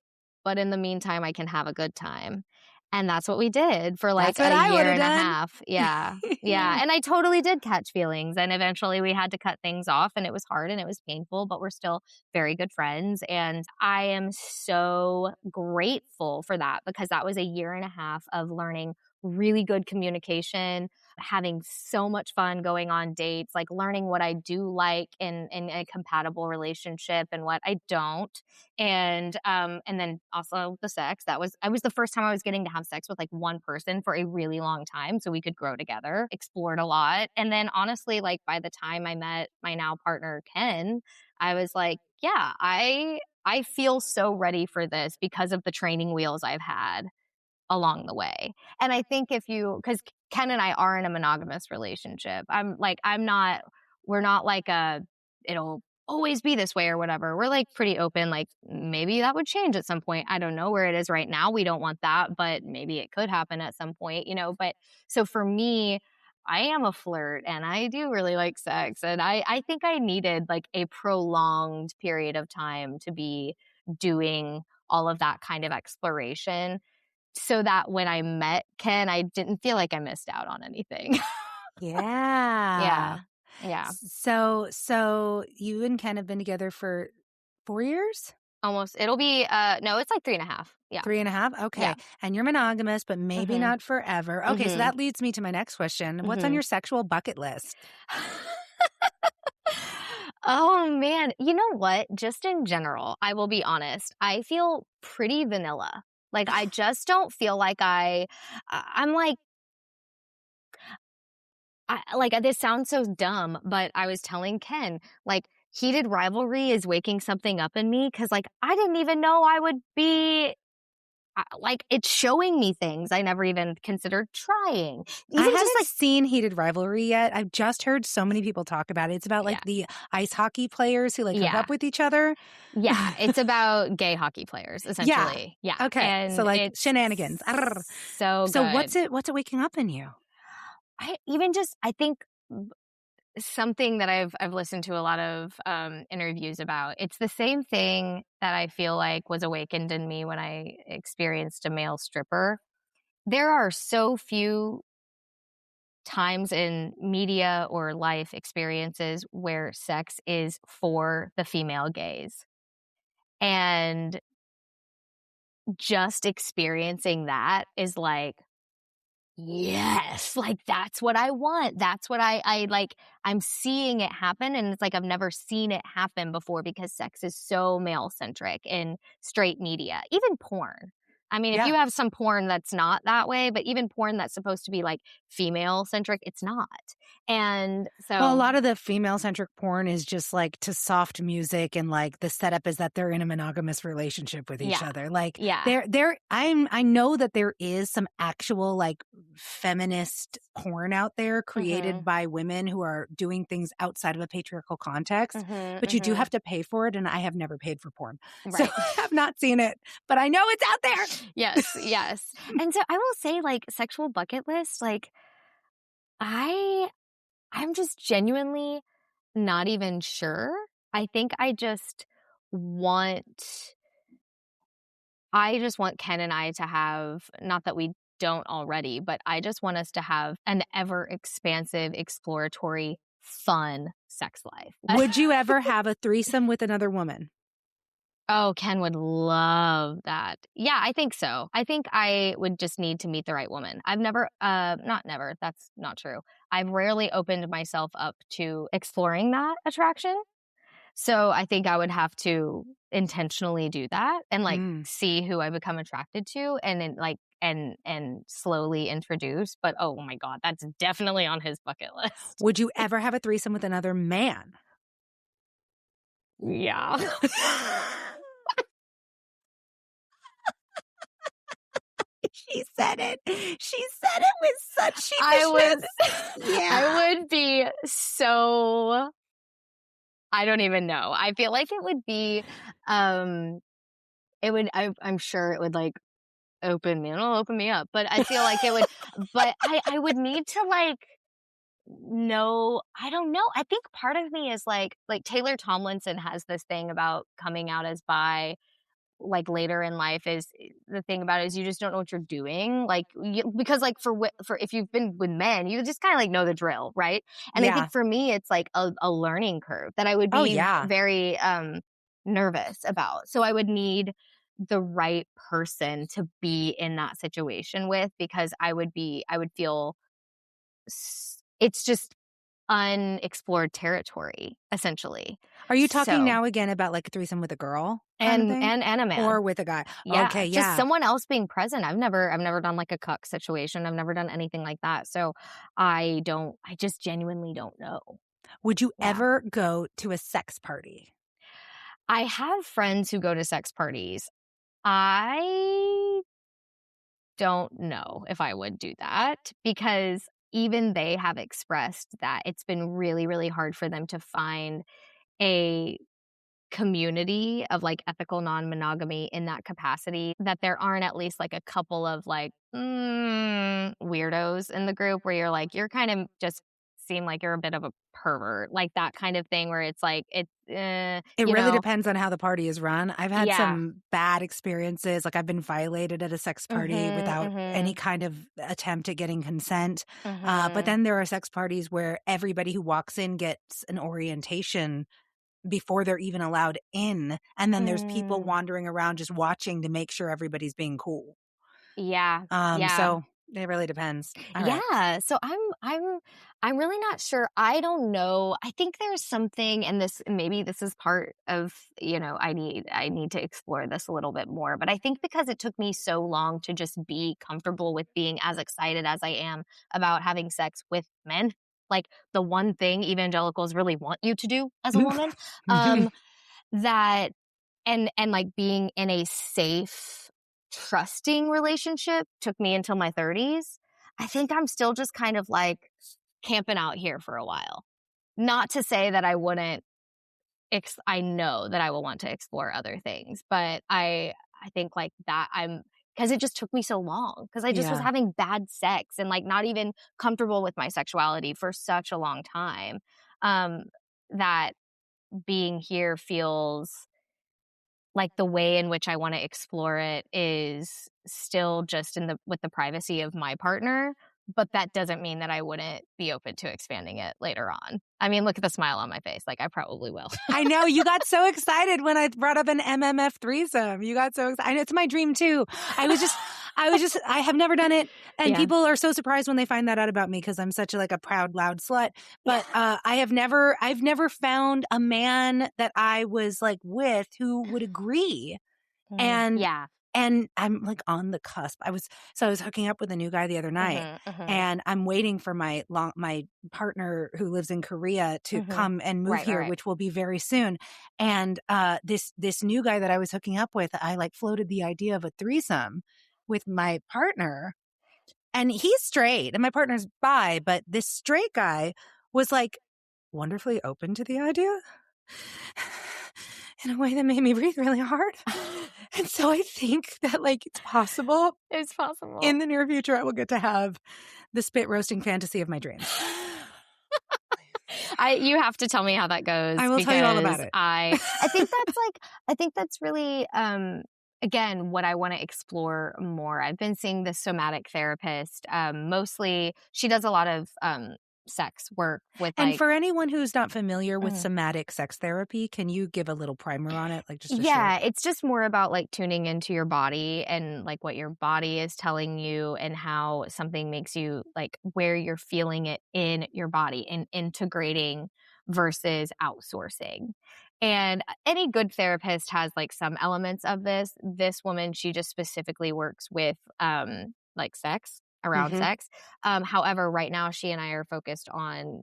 Speaker 3: but in the meantime, I can have a good time. And that's what we did for like
Speaker 2: That's what
Speaker 3: a
Speaker 2: I
Speaker 3: year
Speaker 2: would've
Speaker 3: and a
Speaker 2: done.
Speaker 3: half. Yeah. Yeah. And I totally did catch feelings. And eventually we had to cut things off, and it was hard and it was painful, but we're still very good friends. And I am so grateful for that, because that was a year and a half of learning really good communication, having so much fun going on dates, like learning what I do like in a compatible relationship and what I don't. And then also the sex. I was the first time I was getting to have sex with like one person for a really long time, so we could grow together, explored a lot. And then honestly, like by the time I met my now partner Ken, I was like, yeah, I feel so ready for this because of the training wheels I've had along the way. And I think because Ken and I are in a monogamous relationship, we're not like it'll always be this way or whatever. We're like pretty open, like maybe that would change at some point. I don't know where it is right now. We don't want that, but maybe it could happen at some point, but so for me, I am a flirt and I do really like sex. And I think I needed like a prolonged period of time to be doing all of that kind of exploration, so that when I met Ken, I didn't feel like I missed out on anything.
Speaker 2: Yeah.
Speaker 3: Yeah.
Speaker 2: So you and Ken have been together for 4 years?
Speaker 3: Almost. It'll be, no, it's like 3.5. Yeah.
Speaker 2: 3.5? Okay.
Speaker 3: Yeah.
Speaker 2: And you're monogamous, but maybe
Speaker 3: Mhm.
Speaker 2: not forever. Okay, so
Speaker 3: Mhm.
Speaker 2: that leads me to my next question. What's on
Speaker 3: Mhm.
Speaker 2: your sexual bucket list?
Speaker 3: Oh, man. You know what? Just in general, I will be honest, I feel pretty vanilla. Like, I just don't feel like I'm like, this sounds so dumb, but I was telling Ken, like, heated rivalry is waking something up in me because, like, I didn't even know I would be. Like, it's showing me things I never even considered trying.
Speaker 2: I
Speaker 3: Even just
Speaker 2: haven't
Speaker 3: like,
Speaker 2: seen Heated Rivalry yet. I've just heard so many people talk about it. It's about like
Speaker 3: yeah,
Speaker 2: the ice hockey players who like hook
Speaker 3: yeah,
Speaker 2: up with each other.
Speaker 3: yeah. It's about gay hockey players,
Speaker 2: Yeah.
Speaker 3: essentially. Yeah,
Speaker 2: Okay. So
Speaker 3: and
Speaker 2: like
Speaker 3: it's
Speaker 2: shenanigans. Arr.
Speaker 3: so
Speaker 2: So
Speaker 3: good.
Speaker 2: what's it waking up in you?
Speaker 3: I think something that I've listened to a lot of interviews about. It's the same thing that I feel like was awakened in me when I experienced a male stripper. There are so few times in media or life experiences where sex is for the female gaze. And just experiencing that is like, yes, like that's what I want. That's what I like. I'm seeing it happen. And it's like I've never seen it happen before because sex is so male centric in straight media, even porn. I mean, if
Speaker 2: Yeah.
Speaker 3: you have some porn that's not that way, but even porn that's supposed to be like female centric, it's not. And so,
Speaker 2: Well, a lot of the female centric porn is just like to soft music and like the setup is that they're in a monogamous relationship with each
Speaker 3: yeah,
Speaker 2: other. Like
Speaker 3: yeah,
Speaker 2: I know that there is some actual like feminist porn out there created by women who are doing things outside of a patriarchal context, but you do have to pay for it. And I have never paid for porn. So
Speaker 3: right.
Speaker 2: I have not seen it, but I know it's out there.
Speaker 3: Yes, yes. And so I will say, like, sexual bucket list, like, I'm just genuinely not even sure. I think I just want Ken and I to have, not that we don't already, but I just want us to have an ever expansive, exploratory, fun sex life.
Speaker 2: Would you ever have a threesome with another woman?
Speaker 3: Oh, Ken would love that. Yeah, I think so. I think I would just need to meet the right woman. I've never, not never, that's not true. I've rarely opened myself up to exploring that attraction. So I think I would have to intentionally do that and like
Speaker 2: Mm.
Speaker 3: see who I become attracted to and then like, and slowly introduce. But oh my God, that's definitely on his bucket list.
Speaker 2: Would you ever have a threesome with another man?
Speaker 3: Yeah.
Speaker 2: She said it. She said it with such sheepishness.
Speaker 3: I would be so, I don't even know. I feel like it would be, I'm sure it would like it'll open me up, but I feel like it would, but I would need to like know, I don't know. I think part of me is like Taylor Tomlinson has this thing about coming out as bi like later in life is the thing about it is you just don't know what you're doing. Like, because like for if you've been with men, you just kind of like know the drill. Right. And I
Speaker 2: Yeah.
Speaker 3: think for me, it's like a learning curve that I would
Speaker 2: Oh,
Speaker 3: be
Speaker 2: yeah.
Speaker 3: very, nervous about. So I would need the right person to be in that situation with, because I would feel it's just unexplored territory, essentially.
Speaker 2: Are you talking
Speaker 3: So,
Speaker 2: now again about like a threesome with a girl kind of
Speaker 3: and
Speaker 2: thing?
Speaker 3: and a man.
Speaker 2: Or with a guy?
Speaker 3: Yeah,
Speaker 2: Okay,
Speaker 3: just
Speaker 2: yeah.
Speaker 3: someone else being present. I've never done like a cuck situation. I've never done anything like that. So I just genuinely don't know.
Speaker 2: Would you
Speaker 3: Yeah.
Speaker 2: ever go to a sex party?
Speaker 3: I have friends who go to sex parties. I don't know if I would do that because even they have expressed that it's been really, really hard for them to find a community of like ethical non-monogamy in that capacity, that there aren't at least like a couple of like weirdos in the group where you're like, you're kind of just seem like you're a bit of a pervert, like that kind of thing where it's like
Speaker 2: It really depends on how the party is run. I've had
Speaker 3: Yeah.
Speaker 2: some bad experiences. Like I've been violated at a sex party without any kind of attempt at getting consent. But then there are sex parties where everybody who walks in gets an orientation before they're even allowed in. And then there's people wandering around just watching to make sure everybody's being cool.
Speaker 3: Yeah.
Speaker 2: So it really depends. All right.
Speaker 3: Yeah. So I'm really not sure. I don't know. I think there's something, and maybe this is part of, I need to explore this a little bit more. But I think because it took me so long to just be comfortable with being as excited as I am about having sex with men, like the one thing evangelicals really want you to do as a woman, that and like being in a safe, trusting relationship took me until my 30s. I think I'm still just kind of like camping out here for a while. Not to say that I wouldn't, I know that I will want to explore other things, but I think like that because it just took me so long, because I just was having bad sex and like not even comfortable with my sexuality for such a long time, that being here feels like the way in which I want to explore it is still just with the privacy of my partner, but that doesn't mean that I wouldn't be open to expanding it later on. I mean, look at the smile on my face. Like, I probably will.
Speaker 2: I know, you got so excited when I brought up an MMF threesome. You got so excited. It's my dream too. I have never done it. And people are so surprised when they find that out about me, because I'm such a proud, loud slut. But I've never found a man that I was like with who would agree. And I'm like on the cusp. I was hooking up with a new guy the other night, and I'm waiting for my partner who lives in Korea to come and move here, which will be very soon. And this new guy that I was hooking up with, I floated the idea of a threesome with my partner, and he's straight and my partner's bi, but this straight guy was wonderfully open to the idea in a way that made me breathe really hard. And so I think that it's possible.
Speaker 3: It's possible.
Speaker 2: In the near future, I will get to have the spit roasting fantasy of my dreams.
Speaker 3: You have to tell me how that goes.
Speaker 2: I will tell you all about it.
Speaker 3: I think that's really, again, what I want to explore more. I've been seeing this somatic therapist. Mostly, she does a lot of sex work with.
Speaker 2: And for anyone who's not familiar with somatic sex therapy, can you give a little primer on it?
Speaker 3: It's just more about tuning into your body and what your body is telling you, and how something makes you where you're feeling it in your body, and integrating versus outsourcing. And any good therapist has some elements of this. This woman, she just specifically works with sex. Around sex. However, right now she and I are focused on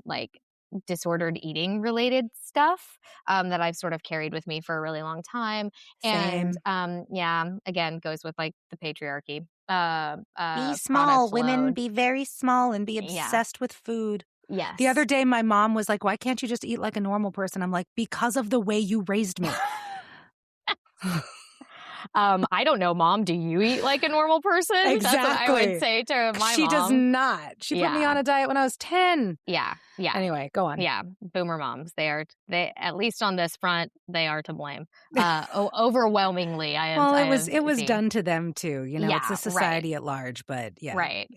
Speaker 3: disordered eating related stuff that I've sort of carried with me for a really long time.
Speaker 2: Same.
Speaker 3: And again, goes with the patriarchy.
Speaker 2: Be small, women. Be very small and be obsessed with food.
Speaker 3: Yes.
Speaker 2: The other day, my mom was like, "Why can't you just eat like a normal person?" I'm like, "Because of the way you raised me."
Speaker 3: I don't know, Mom. Do you eat like a normal person?
Speaker 2: Exactly.
Speaker 3: That's what I would say to my mom.
Speaker 2: She does not. She put me on a diet when I was 10.
Speaker 3: Yeah.
Speaker 2: Anyway, go on.
Speaker 3: Yeah. Boomer moms. They at least on this front, they are to blame. Overwhelmingly,
Speaker 2: it was done to them too. It's a society at large, but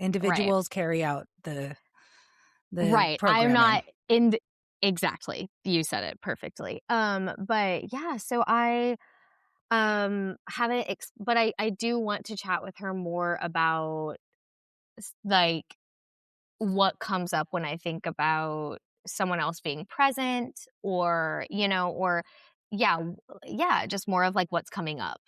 Speaker 2: individuals carry out the
Speaker 3: right.
Speaker 2: programming.
Speaker 3: I'm not in. Exactly. You said it perfectly. But yeah, so I haven't, but I do want to chat with her more about what comes up when I think about someone else being present, or just more of what's coming up,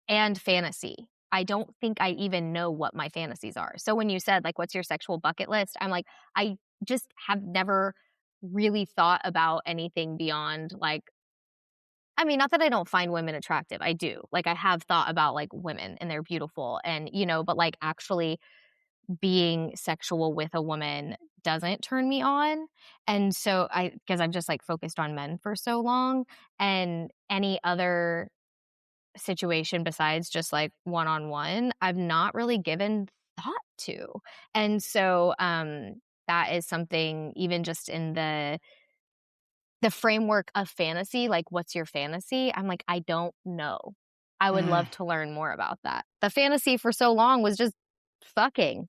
Speaker 3: and fantasy. I don't think I even know what my fantasies are. So when you said what's your sexual bucket list, I'm I just have never really thought about anything beyond I mean, not that I don't find women attractive. I do. I have thought about women, and they're beautiful, and but actually being sexual with a woman doesn't turn me on. And so because I've just focused on men for so long, and any other situation besides just one-on-one, I've not really given thought to. And so that is something, even just in the framework of fantasy, what's your fantasy? I'm I don't know. I would love to learn more about that. The fantasy for so long was just fucking.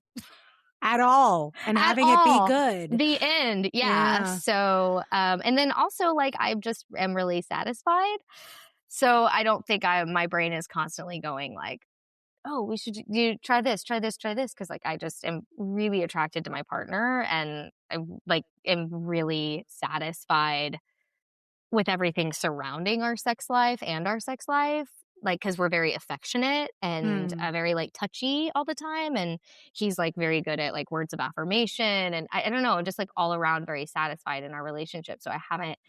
Speaker 2: at all and
Speaker 3: At
Speaker 2: having
Speaker 3: all.
Speaker 2: it be good.
Speaker 3: The end. Yeah. So, and then also like I just am really satisfied. So I don't think my brain is constantly going like, oh, we should try this, try this, try this. Cause like I just am really attracted to my partner and I like am really satisfied with everything surrounding our sex life and our sex life. Like, cause we're very affectionate and very like touchy all the time. And he's like very good at like words of affirmation. And I don't know, just like all around very satisfied in our relationship. So I haven't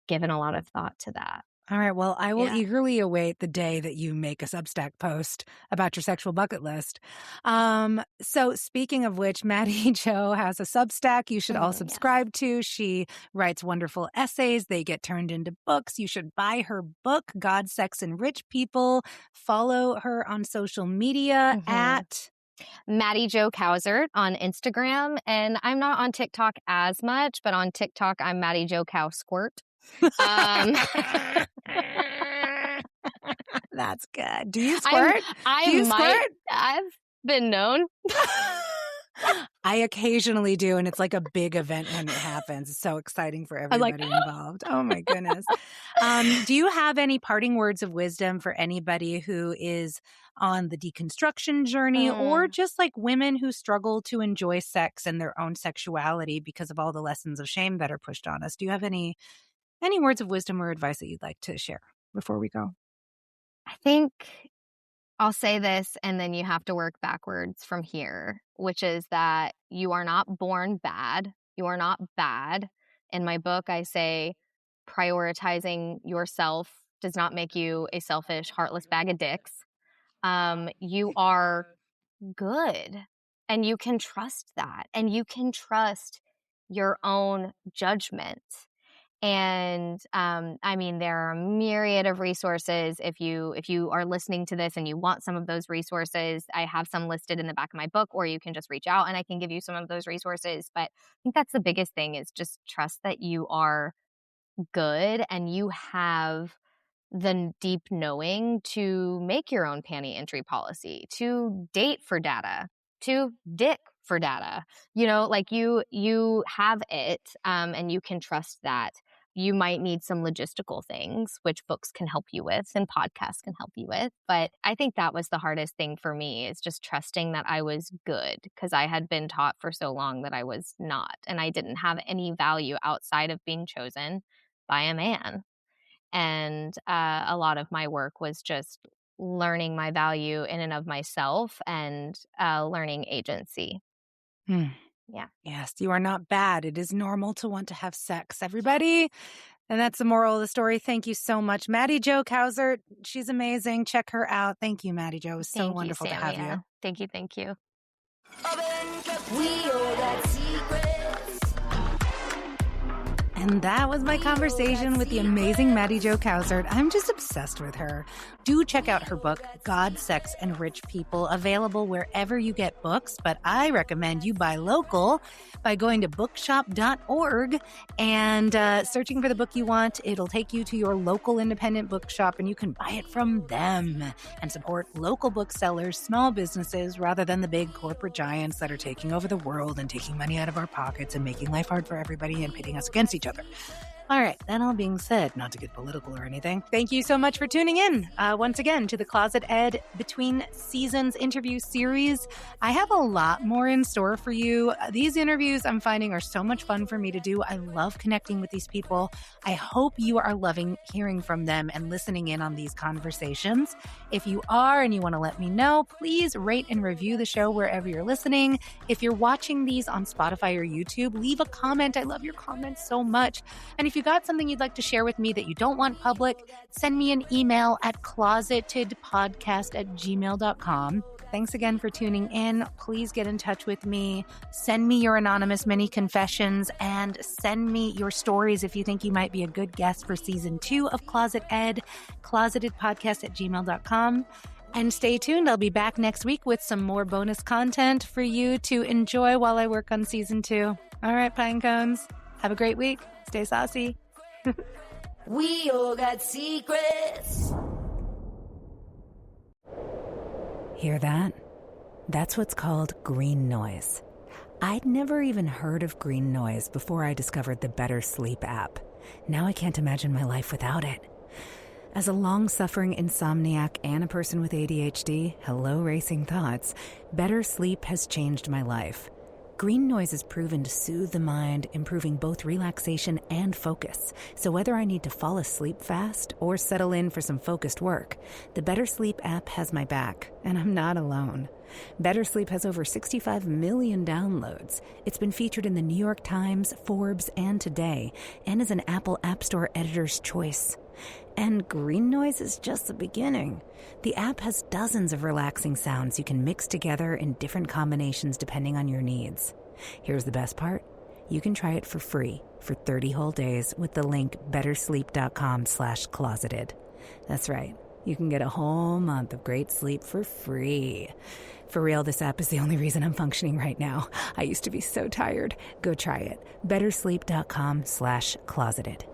Speaker 3: given a lot of thought to that.
Speaker 2: All right. Well, I will
Speaker 3: Yeah.
Speaker 2: eagerly await the day that you make a Substack post about your sexual bucket list. So speaking of which, Mattie Jo has a Substack you should all subscribe to. She writes wonderful essays. They get turned into books. You should buy her book, God, Sex, and Rich People. Follow her on social media at
Speaker 3: Mattie Jo Cowsert on Instagram. And I'm not on TikTok as much, but on TikTok, I'm Mattie Jo Cowsquirt.
Speaker 2: That's good. Do you squirt? Do you squirt?
Speaker 3: I've been known.
Speaker 2: I occasionally do, and it's like a big event when it happens. It's so exciting for everybody involved. Oh, my goodness. Do you have any parting words of wisdom for anybody who is on the deconstruction journey or just like women who struggle to enjoy sex and their own sexuality because of all the lessons of shame that are pushed on us? Do you have any words of wisdom or advice that you'd like to share before we go?
Speaker 3: I think I'll say this and then you have to work backwards from here, which is that you are not born bad. You are not bad. In my book, I say prioritizing yourself does not make you a selfish, heartless bag of dicks. You are good and you can trust that and you can trust your own judgment. And I mean, there are a myriad of resources. If you are listening to this and you want some of those resources, I have some listed in the back of my book, or you can just reach out and I can give you some of those resources. But I think that's the biggest thing is just trust that you are good and you have the deep knowing to make your own panty entry policy, to date for data, to dick for data. You know, like you have it and you can trust that. You might need some logistical things, which books can help you with and podcasts can help you with. But I think that was the hardest thing for me is just trusting that I was good because I had been taught for so long that I was not. And I didn't have any value outside of being chosen by a man. And a lot of my work was just learning my value in and of myself and learning agency. Yeah.
Speaker 2: Yes, you are not bad. It is normal to want to have sex, everybody. And that's the moral of the story. Thank you so much. Mattie Jo Cowsert. She's amazing. Check her out. Thank you, Mattie Jo. It was so wonderful to have you.
Speaker 3: Thank you. Thank you.
Speaker 1: We all got secrets.
Speaker 2: And that was my conversation with the amazing Mattie Jo Cowsert. I'm just obsessed with her. Do check out her book, God, Sex, and Rich People, available wherever you get books. But I recommend you buy local by going to bookshop.org and searching for the book you want. It'll take you to your local independent bookshop and you can buy it from them and support local booksellers, small businesses, rather than the big corporate giants that are taking over the world and taking money out of our pockets and making life hard for everybody and pitting us against each other. All right, that all being said, not to get political or anything, thank you so much for tuning in once again to the ClosetEd Between Seasons interview series. I have a lot more in store for you. These interviews I'm finding are so much fun for me to do. I love connecting with these people. I hope you are loving hearing from them and listening in on these conversations. If you are and you want to let me know, please rate and review the show wherever you're listening. If you're watching these on Spotify or YouTube, leave a comment. I love your comments so much. And if you got something you'd like to share with me that you don't want public, send me an email at closetedpodcast@gmail.com. Thanks again for tuning in. Please get in touch with me. Send me your anonymous mini confessions and send me your stories if you think you might be a good guest for season 2 of Closet Ed, closetedpodcast@gmail.com. And stay tuned. I'll be back next week with some more bonus content for you to enjoy while I work on season 2. All right, pine cones. Have a great week. Stay saucy.
Speaker 1: We all got secrets.
Speaker 5: Hear that? That's what's called green noise.
Speaker 2: I'd never even heard of green noise before I discovered the Better Sleep app. Now I can't imagine my life without it. As a long-suffering insomniac and a person with ADHD, hello racing thoughts, Better Sleep has changed my life. Green noise is proven to soothe the mind, improving both relaxation and focus. So whether I need to fall asleep fast or settle in for some focused work, the Better Sleep app has my back, and I'm not alone. Better Sleep has over 65 million downloads. It's been featured in the New York Times, Forbes, and Today, and is an Apple App Store editor's choice. And green noise is just the beginning. The app has dozens of relaxing sounds you can mix together in different combinations depending on your needs. Here's the best part. You can try it for free for 30 whole days with the link bettersleep.com/closeted. That's right. You can get a whole month of great sleep for free. For real, this app is the only reason I'm functioning right now. I used to be so tired. Go try it. bettersleep.com/closeted.